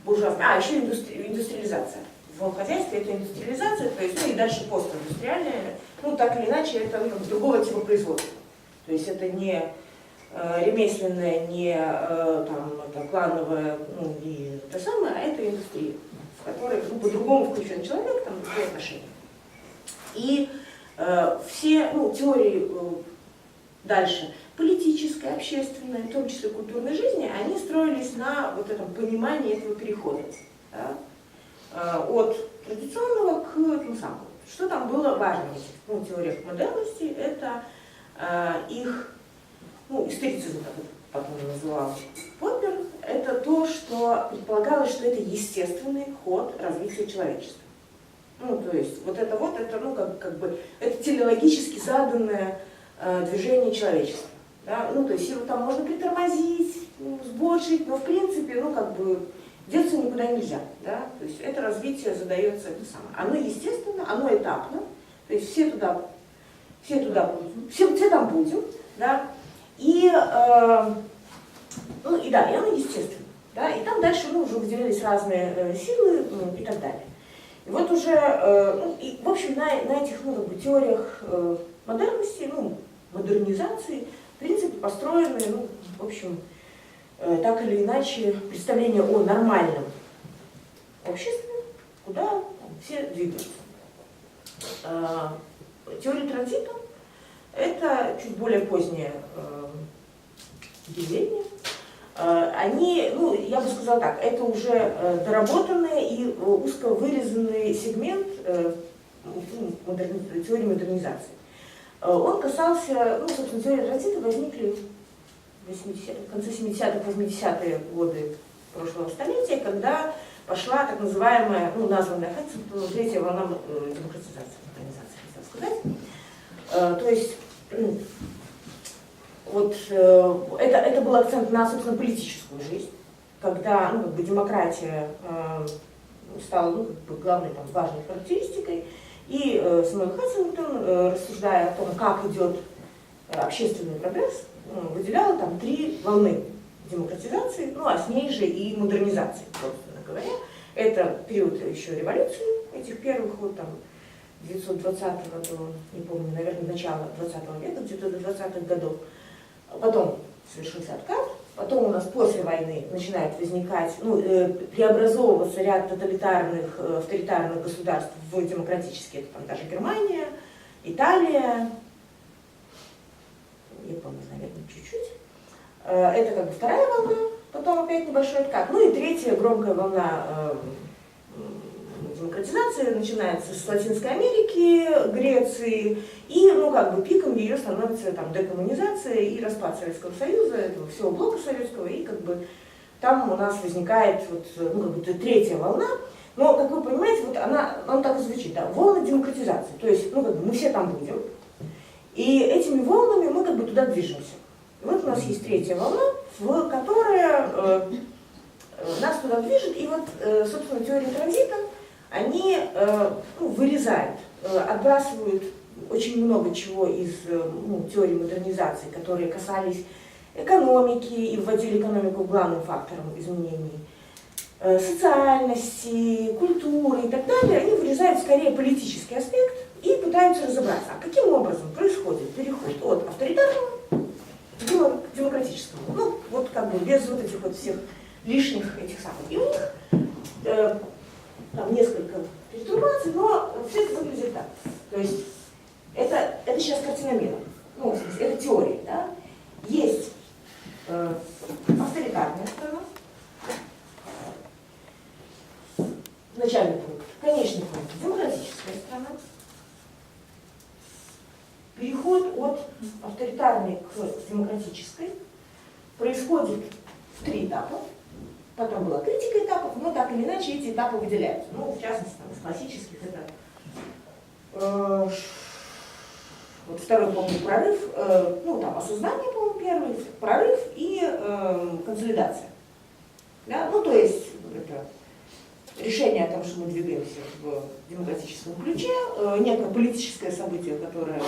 буржуазными, еще индустриализация. В хозяйстве это индустриализация, то есть, ну, и дальше постиндустриальная, ну, так или иначе, это, ну, другого типа производства. То есть это не ремесленное, не там, клановое, ну, и то самое, а это индустрия, в которой, ну, по-другому включен человек, там, другие отношения. И все, ну, теории дальше политической, общественной, в том числе культурной жизни, они строились на вот этом понимании этого перехода, да, от традиционного к этому самому. Что там было важно в этих, ну, теориях модерности, это их, ну, историцизм, как это потом называл Поппер, это то, что предполагалось, что это естественный ход развития человечества. Ну, то есть вот, это, ну, как бы, это телеологически заданное движение человечества. Да? Ну, то есть его там можно притормозить, сбочить, но в принципе, ну, как бы, деться никуда нельзя. Да? То есть это развитие задается это самое. Оно естественно, оно этапно, то есть все там будем, да? И, ну, и да, и оно естественно. Да? И там дальше уже выделялись разные силы и так далее. И вот уже, и, в общем, на этих теориях модерности, модернизации, в принципе, построены, в общем, так или иначе, представление о нормальном обществе, куда все двигаются. Теория транзита – это чуть более позднее явление. Они, я бы сказала так, это уже доработанный и узко вырезанный сегмент теории модернизации. Он касался, собственно, теории транзита возникли в конце 70-х, 80-е годы прошлого столетия, когда пошла так называемая, названная Хэнсом, третья волна демократизации, модернизации, хотел сказать. То есть, вот это был акцент на, собственно, политическую жизнь, когда демократия стала главной важной характеристикой, и Сэмюэл Хантингтон, рассуждая о том, как идет общественный прогресс, выделяла там 3 волны демократизации, а с ней же и модернизации, собственно говоря. Это период еще революции, этих первых 920-го до, не помню, наверное, начала 20 века, где-то до 20-х годов. Потом совершился откат, потом у нас после войны начинает возникать, преобразовываться ряд тоталитарных, авторитарных государств в демократические, это даже Германия, Италия, Япония, наверное, чуть-чуть. Это вторая волна, потом опять небольшой откат. И третья громкая волна демократизации начинается с Латинской Америки, Греции, и пиком ее становится декоммунизация и распад Советского Союза, этого всего блока советского, и там у нас возникает третья волна. Но, как вы понимаете, она так и звучит, да, волны демократизации. То есть, мы все там будем, и этими волнами мы туда движемся. И вот у нас есть третья волна, которая нас туда движет, и собственно, теория транзита, они вырезают, отбрасывают очень много чего из теории модернизации, которые касались экономики и вводили экономику главным фактором изменений, социальности, культуры и так далее. Они вырезают скорее политический аспект и пытаются разобраться, а каким образом происходит переход от авторитарного к демократическому. Без этих всех лишних этих самых. И у них там несколько перетурбаций, но все это выглядит так. То есть это сейчас картина мира. В смысле, это теория. Да? Есть авторитарная страна, начальный пункт, конечный пункт, демократическая страна. Переход от авторитарной к демократической происходит в 3 этапа. Потом была критика этапов, но так или иначе эти этапы выделяются. В частности, из классических это второй, по-моему, прорыв, осознание, по-моему, первый, прорыв и консолидация. Да? То есть это решение о том, что мы двигаемся в демократическом ключе, некое политическое событие, которое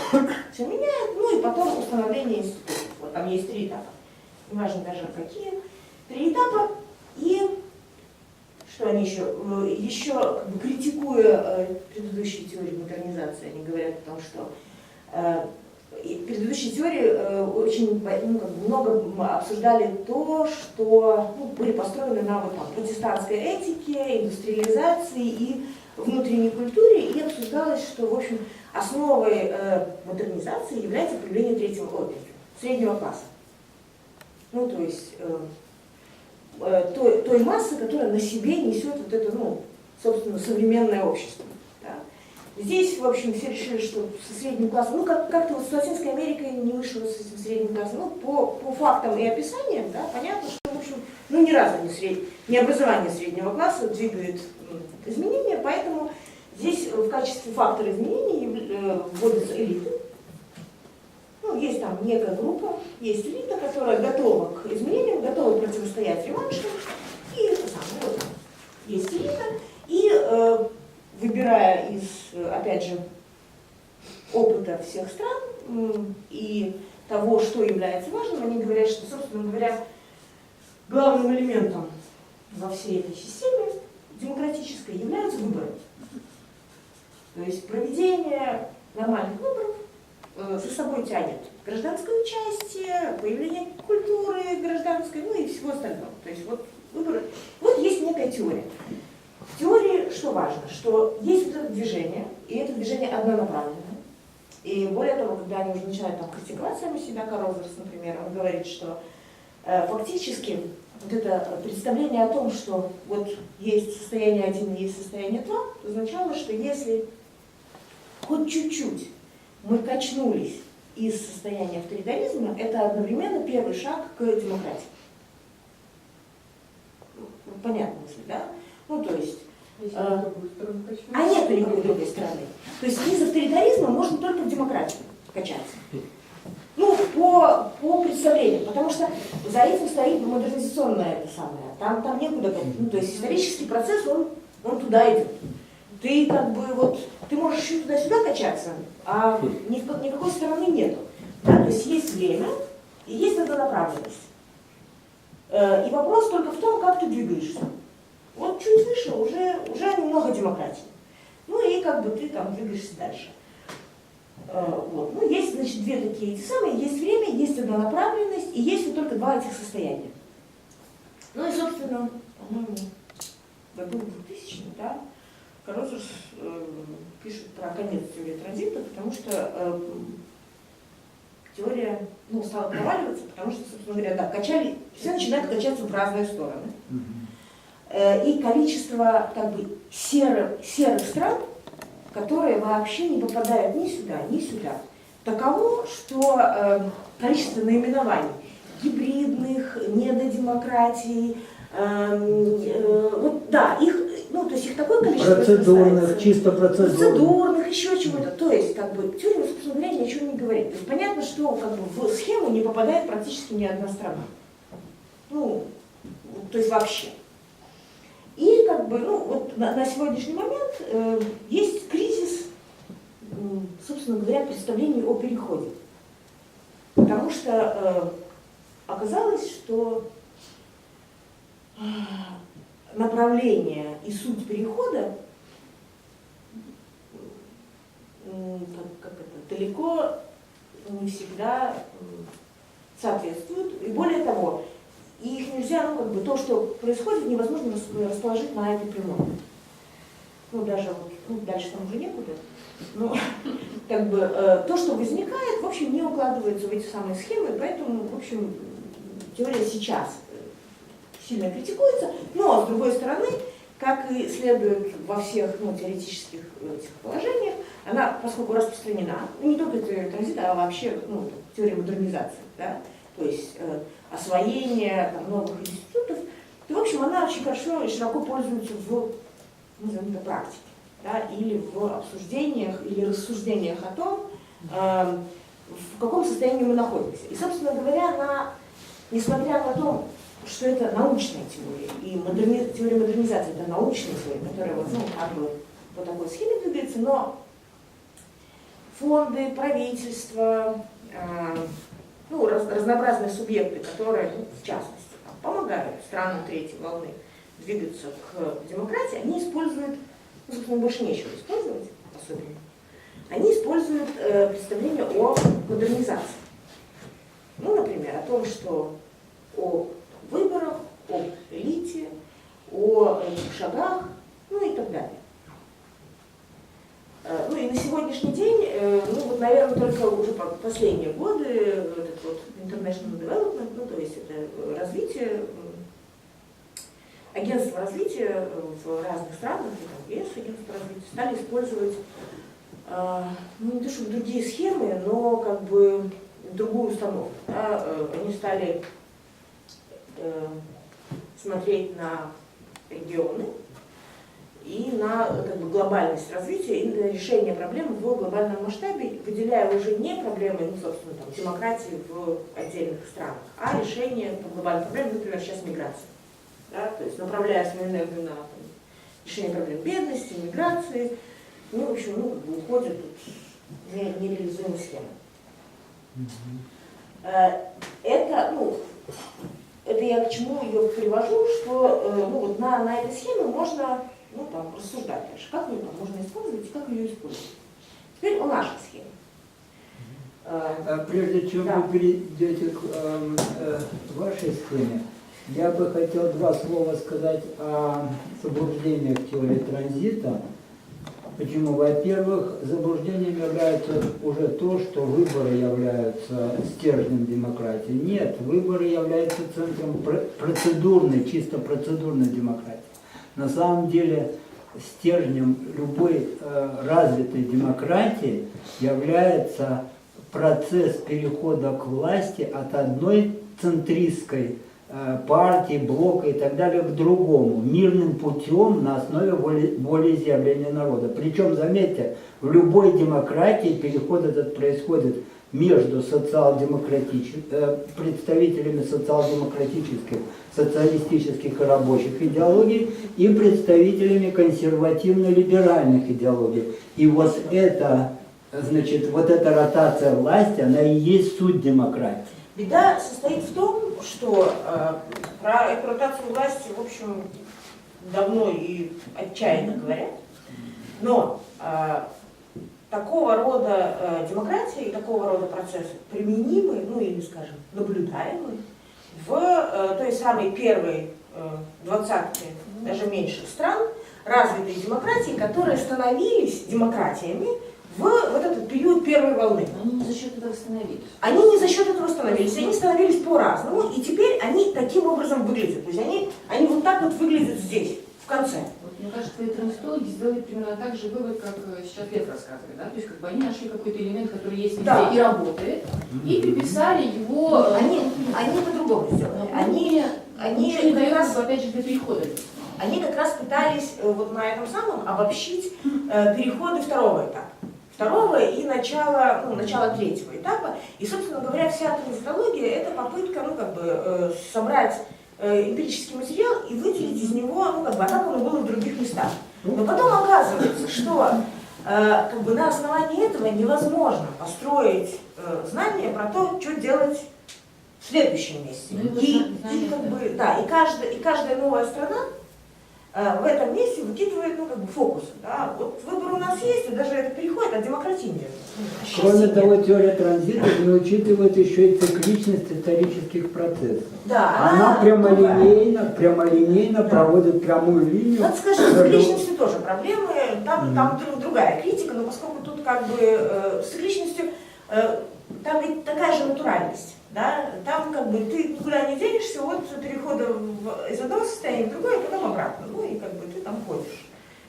все меняет, и потом установление институтов. Там есть 3 этапа. Неважно даже какие. 3 этапа. И что они еще критикуя предыдущие теории модернизации, они говорят о том, что предыдущие теории очень много обсуждали то, что были построены на протестантской этике, индустриализации и внутренней культуре, и обсуждалось, что, в общем, основой модернизации является появление среднего класса. То есть той массы, которая на себе несет это, собственно, современное общество. Да? Здесь, в общем, все решили, что со средним классом, как-то с Латинской Америкой не вышло с этим средним классом, по фактам и описаниям, да, понятно, что, в общем, ну, ни разу не образование среднего класса двигает изменения, поэтому здесь в качестве фактора изменений вводятся элиты. Ну, есть там некая группа, есть элита, которая готова к изменениям, готова противостоять реваншу, и это самое, вот, есть элита, и выбирая из, опять же, опыта всех стран и того, что является важным, они говорят, что, собственно говоря, главным элементом во всей этой системе демократической являются выборы. То есть проведение нормальных выборов за собой тянет гражданское участие, появление культуры гражданской, ну и всего остального. То есть вот выборы. Вот есть некая теория. В теории что важно? Что есть вот это движение, и это движение однонаправленное. И более того, когда они уже начинают там критиковать сами себя, Карозерс, например, он говорит, что фактически вот это представление о том, что вот есть состояние 1 и есть состояние 2, означало, что если хоть чуть-чуть мы качнулись из состояния авторитаризма, это одновременно первый шаг к демократии. Понятная мысль, да? Ну, то есть... А нет никакой другой стороны. То есть из авторитаризма можно только в демократию качаться. Ну, по представлению, потому что за этим стоит модернизационное это самое. Там некуда, ну, то есть исторический процесс, он туда идет. Ты как бы вот, ты можешь еще туда-сюда качаться, а никакой стороны нету. Да? То есть есть время и есть однонаправленность. И вопрос только в том, как ты двигаешься. Вот чуть выше уже немного демократии. Ну и как бы ты там двигаешься дальше. Вот. Ну, есть, значит, две такие эти самые, есть время, есть однонаправленность, и есть вот только два этих состояния. Ну и, собственно, по-моему, в году 2000, да, Карозерс пишет про конец теории транзита, потому что теория стала проваливаться, потому что, собственно говоря, да, все начинают качаться в разные стороны. И количество как бы серых стран, которые вообще не попадают ни сюда, таково, что количество наименований гибридных, недодемократий, вот да, их, ну, то есть их такое количество. Процедурных, чисто процедурных, еще чего-то. То есть, как бы, теория, собственно говоря, ни о чем не говорит. То есть понятно, что как бы в схему не попадает практически ни одна страна. Ну, то есть вообще. И как бы, ну, вот на сегодняшний момент есть кризис, собственно говоря, представлений о переходе. Потому что оказалось, что направление и суть перехода далеко не всегда соответствуют. И более того, и их нельзя, ну, как бы, то, что происходит, невозможно расположить на этой прямой. Ну, даже вот, ну, дальше там уже некуда. Но, как бы, то, что возникает, в общем, не укладывается в эти самые схемы, поэтому, в общем, теория сейчас сильно критикуется, но, с другой стороны, как и следует во всех, ну, теоретических этих положениях, она, поскольку распространена, не только теория транзита, а вообще, ну, теория модернизации, да, то есть освоение там, новых институтов, то, в общем, она очень хорошо и широко пользуется в, назовем это, практике, да, или в обсуждениях, или рассуждениях о том, в каком состоянии мы находимся. И, собственно говоря, она, несмотря на то, что это научная теория, и теория модернизации – это научная теория, которая вот, ну, как бы по такой схеме двигается, но фонды, правительства, ну, разнообразные субъекты, которые, ну, в частности, там, помогают странам третьей волны двигаться к демократии, они используют, ну, собственно, больше нечего использовать особенно, они используют представление о модернизации. Ну, например, о том, что о выборах, об элите, о шагах, ну и так далее. Ну и на сегодняшний день, ну вот, наверное, только уже последние годы этот вот international development, ну то есть это развитие, агентство развития в разных странах, и там ЕС, агентство развития, стали использовать, ну не то чтобы другие схемы, но как бы другую установку. Да? Они стали смотреть на регионы и на как бы, глобальность развития, и на решение проблем в глобальном масштабе, выделяя уже не проблемы, ну, собственно, там, демократии в отдельных странах, а решение там, глобальных проблем, например, сейчас миграция. Да? То есть направляя свою энергию на там, решение проблем бедности, миграции, ну, в общем, ну, как бы уходят тут нереализуемые схемы. Это, ну, это я к чему ее привожу, что ну, вот на этой схеме можно ну, там, рассуждать дальше, как ее там можно использовать и как ее использовать. Теперь о нашей схеме. Прежде чем вы перейдете к вашей схеме, я бы хотел два слова сказать о заблуждениях теории транзита. Почему? Во-первых, заблуждением является уже то, что выборы являются стержнем демократии. Нет, выборы являются центром процедурной, чисто процедурной демократии. На самом деле стержнем любой развитой демократии является процесс перехода к власти от одной центристской партии, блока и так далее к другому, мирным путем на основе волеизъявления народа. Причем, заметьте, в любой демократии переход этот происходит между представителями социал-демократических, социалистических и рабочих идеологий и представителями консервативно-либеральных идеологий. И вот это, значит, вот эта ротация власти, она и есть суть демократии. Беда состоит в том, что про эту ротацию власти, в общем, давно и отчаянно говорят, но такого рода демократии, такого рода процессы применимы, ну или, скажем, наблюдаемы в той самой первой двадцатке, даже меньших стран, развитой демократии, которые становились демократиями в вот этот период первой волны. Они не за счет этого становились. Они не за счет этого становились, они становились по-разному, и теперь они таким образом выглядят. То есть они вот так вот выглядят здесь, в конце. Вот, мне кажется, твои транзитологи сделали примерно так же вывод, как сейчас Лев рассказывает. Да? То есть как бы они нашли какой-то элемент, который есть везде Да. и работает, и приписали его... Они по-другому сделали. Они ничего не как дает, раз, опять же, для перехода. они как раз пытались вот на этом самом обобщить переходы второго этапа. Второго и начала третьего этапа. И, собственно говоря, вся транзитология – это попытка собрать эмпирический материал и выделить из него, а как оно было в других местах. Но потом оказывается, что на основании этого невозможно построить знания про то, что делать в следующем месте. И каждая новая страна в этом месте выкидывает фокусы. Да? Вот выбор у нас есть, и даже это переходит от демократии нет. Кроме того, теория транзита не учитывает еще и цикличность исторических процессов. Да, она прямолинейно проводит прямую линию. Надо сказать, что с цикличностью тоже проблемы, там другая критика, но поскольку тут с цикличностью там ведь такая же натуральность. Да? Там ты никуда не денешься от перехода из одного состояния в другое, и потом обратно. Ну и ты там ходишь.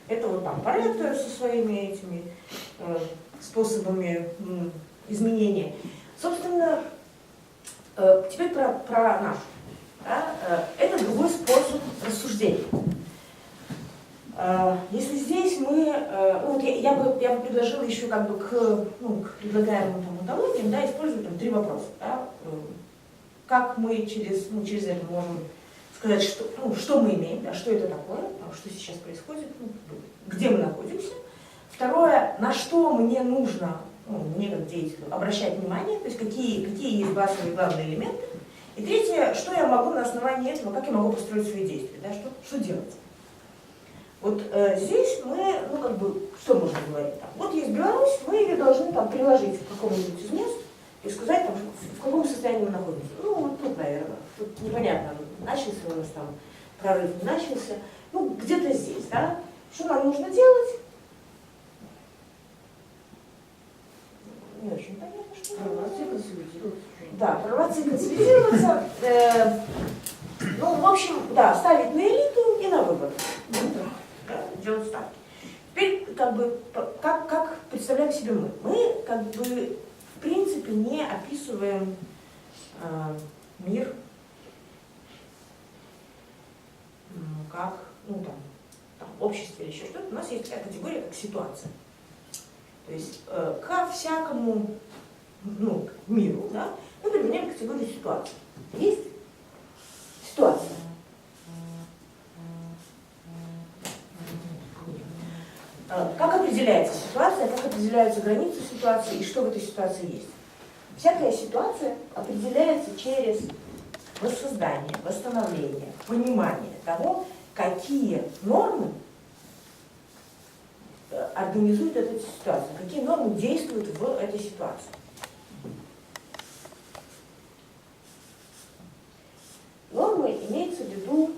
Это вот там Паретто со своими этими способами изменения. Собственно, теперь про нашу. Да? Это другой способ рассуждения. Если здесь мы, я бы предложила еще к предлагаемым онтологиям, да, использовать три вопроса. Да? Как мы через это можем сказать, что мы имеем, да, что это такое, что сейчас происходит, где мы находимся. Второе, на что мне нужно, мне как деятелю, обращать внимание, то есть какие есть базовые главные элементы. И третье, что я могу на основании этого, как я могу построить свои действия, да, что делать. Вот здесь мы, что можно говорить? Вот есть Беларусь, мы ее должны приложить к какому-нибудь из мест и сказать, в каком состоянии мы находимся. Вот тут, наверное, тут непонятно, начался у нас там прорыв, не начался. Где-то здесь, да? Что нам нужно делать? Не очень понятно, что Прорваться и консолидироваться. Да, прорваться и консолидироваться. В общем, да, ставить на элиту и на выборы. Делать ставки. Теперь, как представляем себе мы? Мы, в принципе, не описываем мир как, ну, там, общество или еще что-то, у нас есть такая категория, как ситуация. То есть ко всякому, ну, миру, да, мы применяем категорию ситуации. Есть ситуация. Как определяется ситуация, как определяются границы ситуации и что в этой ситуации есть? Всякая ситуация определяется через воссоздание, восстановление, понимание того, какие нормы организует эту ситуацию, какие нормы действуют в этой ситуации. Нормы имеется в виду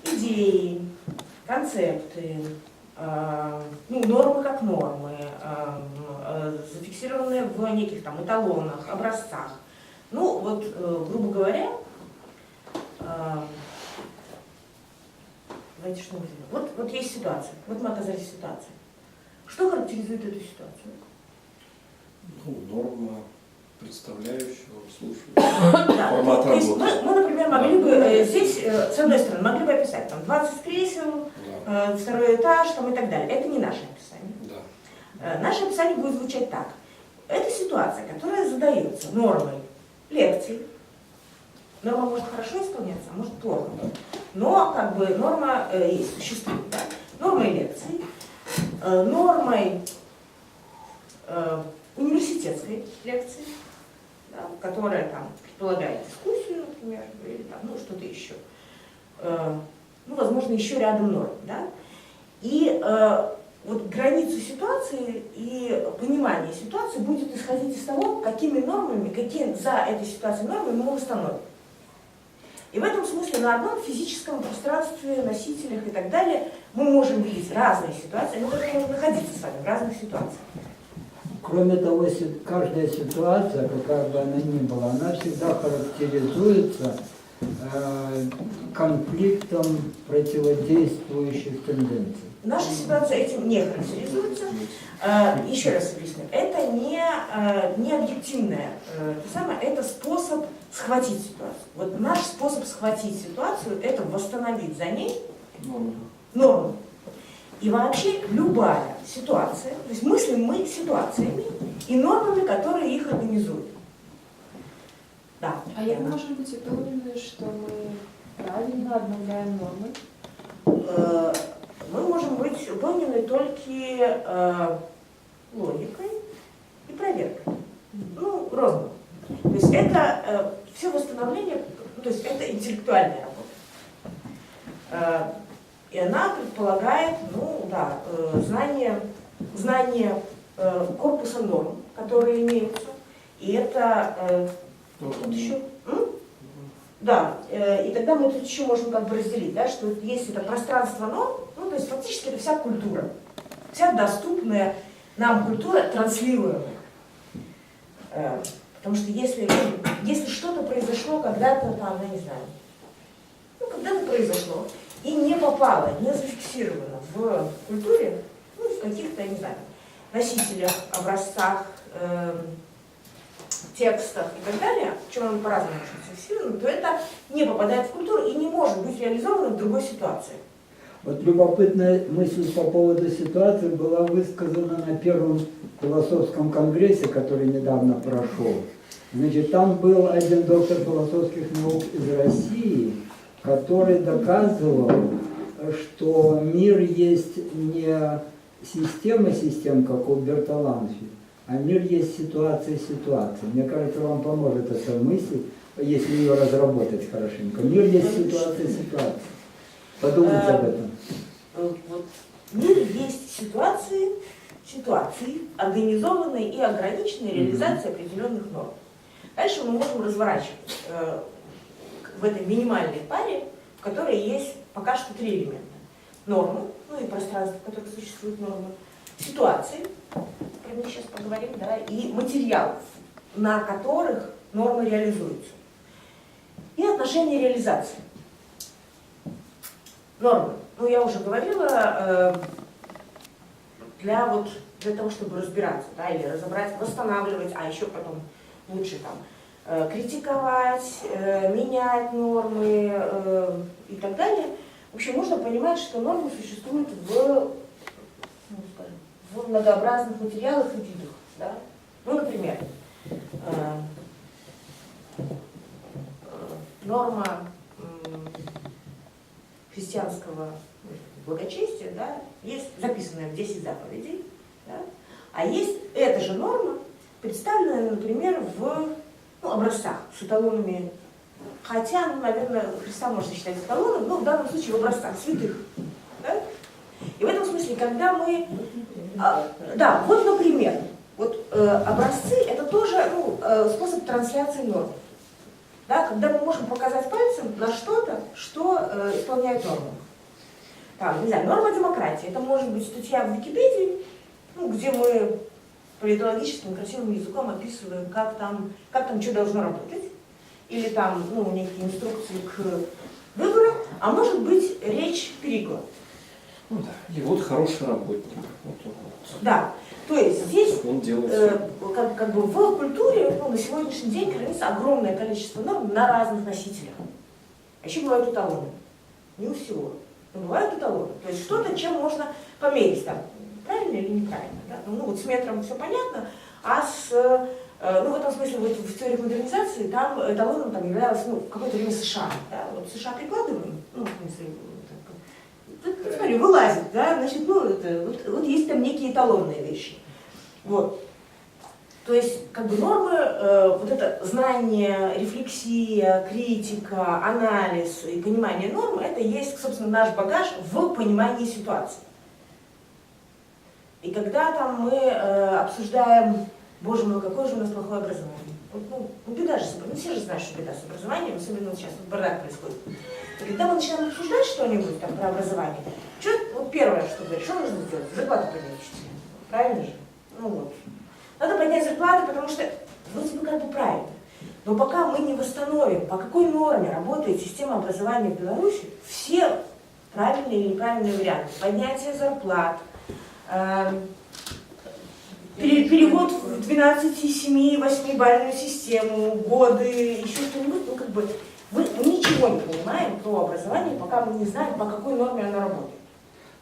идеи, концепты, ну, нормы как нормы, зафиксированные в неких там эталонах, образцах. Ну, вот, грубо говоря, давайте что мы возьмем. Вот есть ситуация, вот мы оказались в ситуации. Что характеризует эту ситуацию? Ну, норма представляющего, слушающего. Да, Формат то есть работы. мы, например, могли бы здесь, с одной стороны, могли бы описать там 20 кресел, Да. второй этаж там, и так далее. Это не наше описание. Да. Наше описание будет звучать так. Это ситуация, которая задается нормой лекций. Норма может хорошо исполняться, а может плохо. Но как бы норма есть, существует. Да? Нормой лекций, нормой университетской лекции, да, которая там предполагает дискуссию, например, или там, ну, что-то еще. Ну, возможно, еще рядом норм. Да? И вот границу ситуации и понимание ситуации будет исходить из того, какими нормами, какие за этой ситуацией нормы мы установим. И в этом смысле на одном физическом пространстве, носителях и так далее мы можем видеть разные ситуации, мы только можем находиться с вами в разных ситуациях. Кроме того, каждая ситуация, какая бы она ни была, она всегда характеризуется конфликтом противодействующих тенденций. Наша ситуация этим не характеризуется. Еще раз объясню. Это не объективное, это способ схватить ситуацию. Вот наш способ схватить ситуацию – это восстановить за ней норму. И вообще любая ситуация, то есть мыслим мы ситуациями и нормами, которые их организуют. Да. А як ми можемо бути впевнені, що ми правильно обновляем нормы? Мы можем быть выполнены только логикой и проверкой. Ну, ровно. То есть это все восстановление, то есть это интеллектуальная работа. И она предполагает, ну да, знание корпуса норм, которые имеются. И это тут еще... Да, и тогда мы тут еще можем как бы разделить, да, что есть это пространство норм, ну, то есть фактически это вся культура, вся доступная нам культура, транслируемая. Потому что если что-то произошло когда-то там, я не знаю, ну, когда-то произошло, и не попало, не зафиксировано в культуре, ну, в каких-то, я не знаю, носителях, образцах, текстах и так далее, причем оно по-разному может зафиксировано, то это не попадает в культуру и не может быть реализовано в другой ситуации. Вот любопытная мысль по поводу ситуации была высказана на первом философском конгрессе, который недавно прошел. Значит, там был один доктор философских наук из России, который доказывал, что мир есть не система систем, как у Бертоланфи, а мир есть ситуация ситуации. Мне кажется, вам поможет эта мысль, если ее разработать хорошенько. Мир есть ситуация ситуации. Подумайте об этом. Вот. Мир есть ситуации, организованные и ограниченные реализацией определенных норм. Дальше мы можем разворачивать в этой минимальной паре, в которой есть пока что 3 элемента. Нормы, ну и пространство, в котором существуют нормы, ситуации, про них сейчас поговорим, да, и материалов, на которых нормы реализуются. И отношения реализации. Нормы. Ну, я уже говорила, для того, чтобы разбираться, да, или разобрать, восстанавливать, а еще потом лучше там критиковать, менять нормы и так далее. В общем, нужно понимать, что нормы существуют в многообразных материалах и видах. Да? Ну, например, норма христианского благочестия, да, есть записанная в 10 заповедей, да, а есть эта же норма, представленная, например, в образцах с эталонами, хотя, наверное, Христа можно считать эталоном, но в данном случае в образцах святых. Да? И в этом смысле, когда мы... да, вот, например, образцы – это тоже способ трансляции норм. Да, когда мы можем показать пальцем на что-то, что исполняет норму. Там, не знаю, норма демократии. Это может быть статья в Википедии, где мы политологическим красивым языком описываем, как там что должно работать. Или там некие инструкции к выборам. А может быть речь Перикла. Ну да, и вот хороший работник. Вот он. Да, то есть здесь Он делает как бы в культуре на сегодняшний день хранится огромное количество норм на разных носителях. А еще бывают эталоны. Не у всего. Но бывают эталоны. То есть что-то, чем можно померить, там, правильно или неправильно. Да? Вот с метром все понятно, а в этом смысле в теории модернизации там эталоном являлось в какое-то время США. Да? Вот США прикладываем, в смысле, смотри, вылазит, да, значит, вот есть там некие эталонные вещи. Вот. То есть, как бы нормы, вот это знание, рефлексия, критика, анализ и понимание норм, это есть, собственно, наш багаж в понимании ситуации. И когда там мы обсуждаем, боже мой, какое же у нас плохое образование. Беда же, все же знают, что беда с образованием, особенно сейчас бардак происходит. И когда мы начинаем обсуждать что-нибудь там про образование, первое, что говорит, что нужно сделать? Зарплату поднять учителям. Правильно же? Надо поднять зарплату, потому что, как бы правильно. Но пока мы не восстановим, по какой норме работает система образования в Беларуси, все правильные или неправильные варианты, поднятие зарплат, перевод в 12, 7, 8-бальную систему, годы, еще что-нибудь, мы ничего не понимаем про образование, пока мы не знаем, по какой норме оно работает.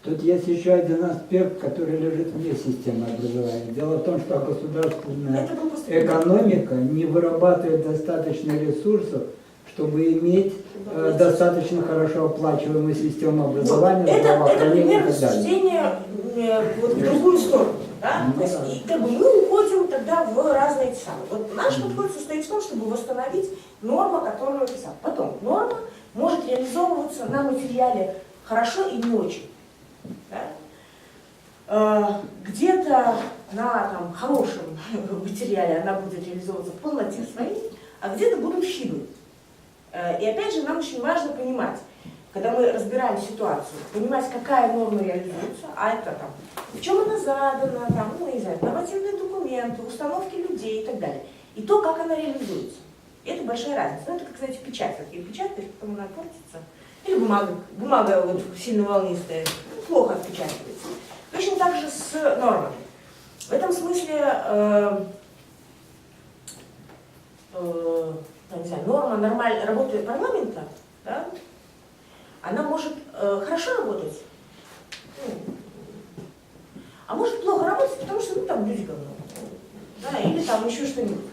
Тут есть еще один аспект, который лежит вне системы образования. Дело в том, что государственная экономика не вырабатывает достаточно ресурсов, чтобы иметь достаточно хорошо оплачиваемую систему образования, здравоохранения и так далее. Это пример суждения в другую сторону. Да? То есть, мы уходим тогда в разные самые. Наш подход состоит в том, чтобы восстановить норму, которую писал. Потом норма может реализовываться на материале хорошо и не очень. Да? Где-то на хорошем материале она будет реализовываться в полноте своей, а где-то будут шибы. И опять же, нам очень важно понимать, когда мы разбираем ситуацию, понимать, какая норма реализуется, а это в чем она задана, нормативные документы, установки людей и так далее. И то, как она реализуется. И это большая разница. Это, как, знаете, печать. Как ее печатаешь, потом она портится. Или бумага сильно волнистая, плохо отпечатывается. Точно так же с нормами. В этом смысле норма нормальной работы парламента, да, она может хорошо работать, а может плохо работать, потому что там люди говно, да, или там еще что-нибудь.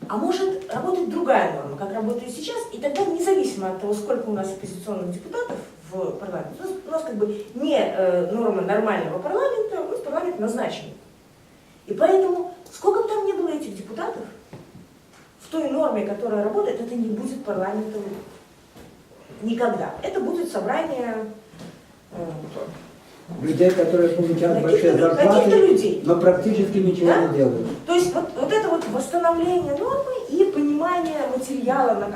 А может работать другая норма, как работает сейчас, и тогда независимо от того, сколько у нас оппозиционных депутатов в парламенте, у нас не норма нормального парламента, у нас парламент назначенный. И поэтому, сколько бы там ни было этих депутатов, в той норме, которая работает, это не будет парламентом никогда. Это будет собрание людей, которые получают большие зарплаты, но практически ничего не делают. То есть вот это восстановление нормы и понимание материала, на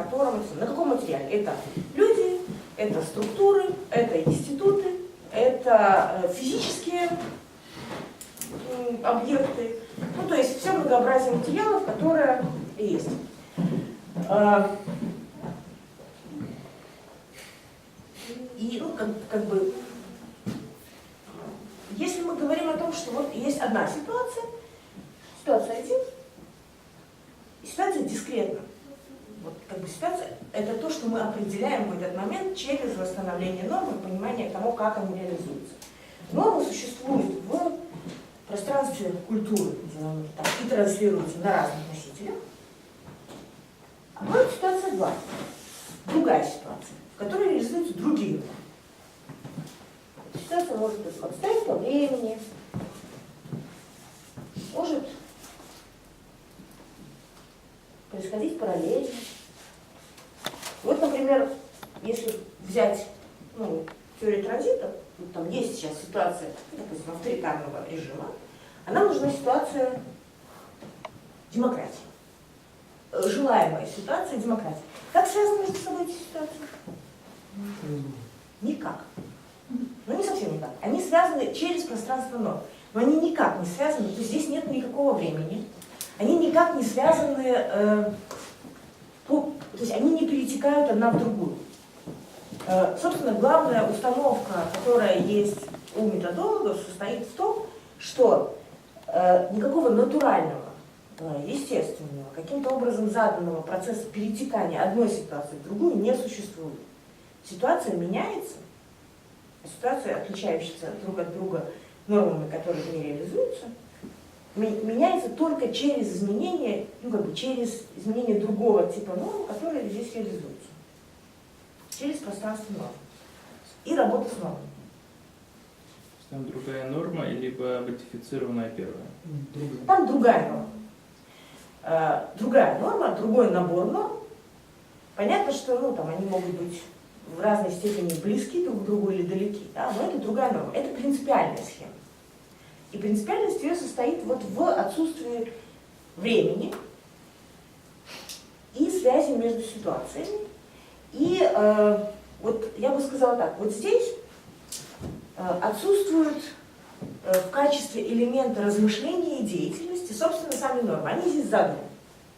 каком материале. Это люди, это структуры, это институты, это физические объекты. То есть все многообразие материалов, которые есть. И если мы говорим о том, что есть одна ситуация 1, и ситуация дискретно. Вот, как бы ситуация – это то, что мы определяем в этот момент через восстановление норм и понимание того, как они реализуются. Нормы существуют в пространстве культуры, назовем так, и транслируются на разных носителях. А бывает ситуация 2. Другая ситуация, в которой реализуются другие нормы. Ситуация может обстоять по времени, может происходить параллельно. Вот, например, если взять теорию транзита, там есть сейчас ситуация, допустим, авторитарного режима, а нам нужна ситуация демократии. Желаемая ситуация демократии. Как связаны между собой эти ситуации? Никак. Ну, не совсем никак. Они связаны через пространство норм. Но они никак не связаны, то есть здесь нет никакого времени. Они никак не связаны, то есть они не перетекают одна в другую. Собственно, главная установка, которая есть у методологов, состоит в том, что никакого натурального, естественного, каким-то образом заданного процесса перетекания одной ситуации в другую не существует. Ситуация меняется, ситуация, отличающаяся друг от друга нормами, которые не реализуются, меняется только через изменение, через изменение другого типа норм, которые здесь реализуются. Через пространство норм. И работа с нормами. Там другая норма, либо модифицированная первая? Там другая норма. Другая норма, другой набор норм. Понятно, что там они могут быть в разной степени близки друг к другу или далеки, да? Но это другая норма. Это принципиальная схема. И принципиальность ее состоит вот в отсутствии времени и связи между ситуациями. И вот я бы сказала так, вот здесь отсутствуют в качестве элемента размышления и деятельности, собственно, сами нормы. Они здесь заданы.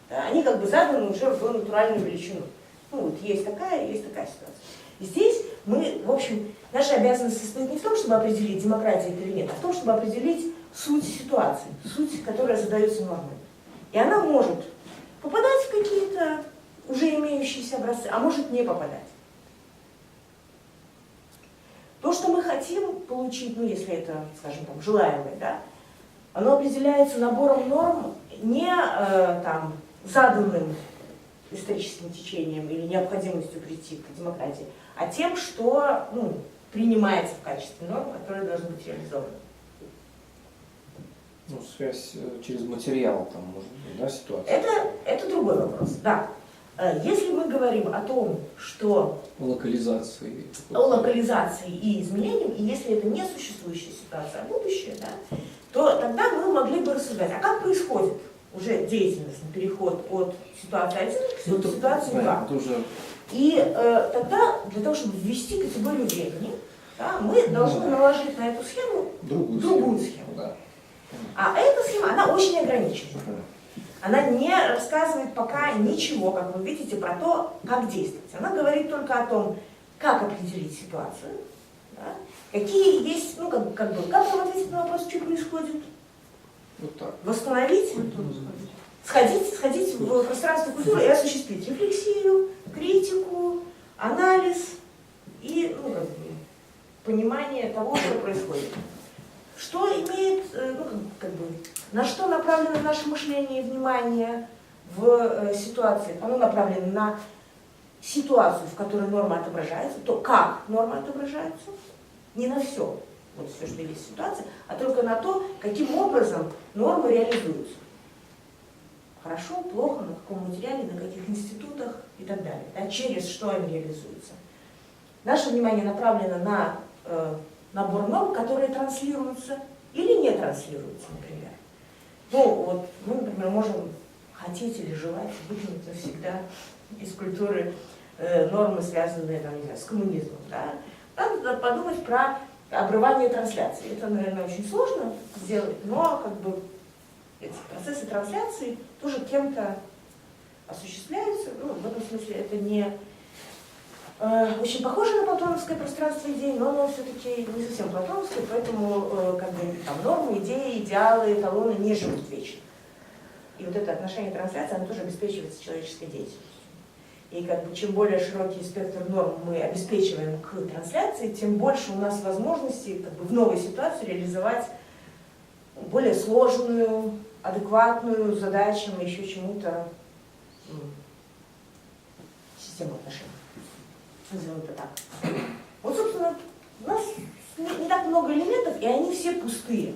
Да? Они как бы заданы уже в натуральную величину. Вот есть такая ситуация. И здесь мы, в общем, наша обязанность состоит не в том, чтобы определить, демократия это или нет, а в том, чтобы определить суть ситуации, суть, которая задается нормой. И она может попадать в какие-то уже имеющиеся образцы, а может не попадать. То, что мы хотим получить, если это, скажем, желаемое, да, оно определяется набором норм не заданным историческим течением или необходимостью прийти к демократии, а тем, что принимается в качестве норм, которые должны быть реализованы. Связь через материал там может быть, да, ситуация? Это другой вопрос, да. Если мы говорим о том, что о локализации и изменениях, и если это не существующая ситуация, а будущее, да, то тогда мы могли бы рассуждать, а как происходит уже деятельностный переход от ситуации 1 к ситуации 2. И тогда для того, чтобы ввести категорию времени, да, мы должны наложить на эту схему другую схему. Да. А эта схема, она очень ограничена. Она не рассказывает пока ничего, как вы видите, про то, как действовать. Она говорит только о том, как определить ситуацию, да, какие есть, как нам ответить на вопрос, что происходит. Вот так. Восстановить, сходить в пространство культуры и осуществить рефлексию, критику, анализ и понимание того, что происходит. Что имеет, на что направлено наше мышление и внимание в ситуации? Оно направлено на ситуацию, в которой норма отображается, то как норма отображается, не на все, вот все, что есть в ситуации, а только на то, каким образом нормы реализуются. Хорошо, плохо, на каком материале, на каких институтах и так далее. Да, через что они реализуются. Наше внимание направлено на набор норм, которые транслируются или не транслируются, например. Мы, например, можем хотеть или желать выкинуть навсегда из культуры нормы, связанные с коммунизмом. Да? Надо подумать про обрывание трансляции. Это, наверное, очень сложно сделать, но эти процессы трансляции тоже кем-то осуществляются. В этом смысле это не очень похоже на платоновское пространство идей, но оно все-таки не совсем платоновское, поэтому нормы, идеи, идеалы, эталоны не живут вечно. И вот это отношение трансляции, оно тоже обеспечивается человеческой деятельностью. И как бы чем более широкий спектр норм мы обеспечиваем к трансляции, тем больше у нас возможностей как бы в новой ситуации реализовать более сложную, адекватную задачам и еще чему-то систему отношений. Назовем это так. Вот, собственно, у нас не так много элементов, и они все пустые.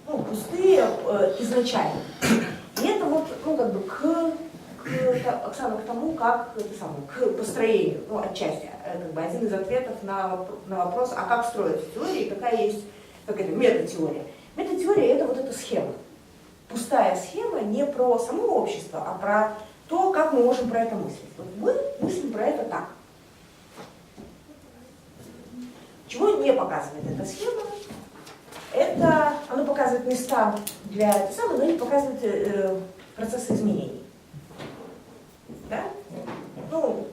Ну, пустые изначально. И это вот, ну, как бы Оксана, к тому, как это самое, к построению, ну, отчасти, как бы один из ответов на вопрос, а как строится теория, какая есть, как это, метатеория. Метатеория — это вот эта схема. Пустая схема не про само общество, а про то, как мы можем про это мыслить. Вот мы мыслим про это так. Чего не показывает эта схема? Это, она показывает места для этого самого, но не показывает процессы изменений. Да? Ну,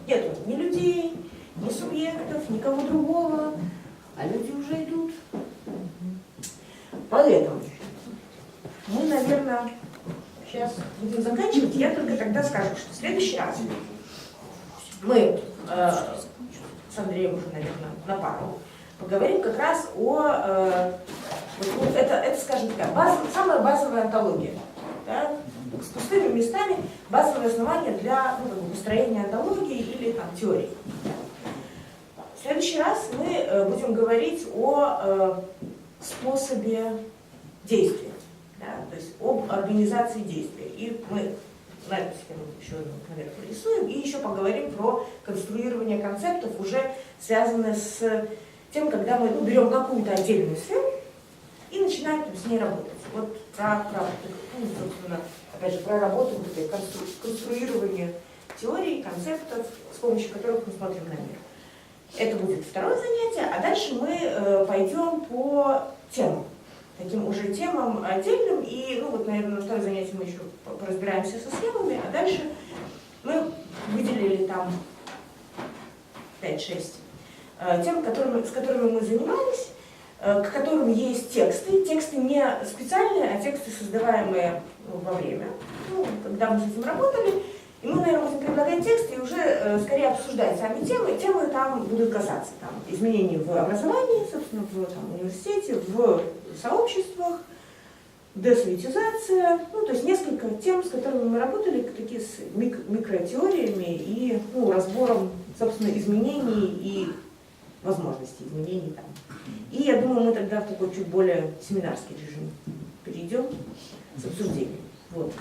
нету ни людей, ни субъектов, никого другого, а люди уже идут. Поэтому мы, наверное, сейчас будем заканчивать. Я только тогда скажу, что в следующий раз мы с Андреем уже, наверное, на пару поговорим как раз о... это, скажем так, самая базовая онтология. Да? С пустыми местами базовые основания для построения онтологии или там, теории. В следующий раз мы будем говорить о способе действия, да? То есть об организации действия. И мы на эту схему еще одну наверх нарисуем и еще поговорим про конструирование концептов, уже связанное с тем, когда мы берем какую-то отдельную схему и начинаем там, с ней работать. Вот собственно, опять же, про работу, конструирование теорий, концептов, с помощью которых мы смотрим на мир. Это будет второе занятие, а дальше мы пойдем по темам. Таким уже темам отдельным, и, ну вот, наверное, на второе занятие мы еще поразбираемся со схемами, а дальше мы выделили там 5-6 тем, с которыми мы занимались, к которым есть тексты. Тексты не специальные, а тексты, создаваемые во время, ну, когда мы с этим работали. И мы, наверное, будем предлагать тексты и уже скорее обсуждать сами темы. Темы там будут касаться там, изменений в образовании, собственно, в там, университете, в сообществах, десоветизация. Ну, то есть несколько тем, с которыми мы работали, такие с микротеориями и разбором, собственно, изменений и возможностей изменений там. И я думаю, мы тогда в такой чуть более семинарский режим перейдем с обсуждением. Вот.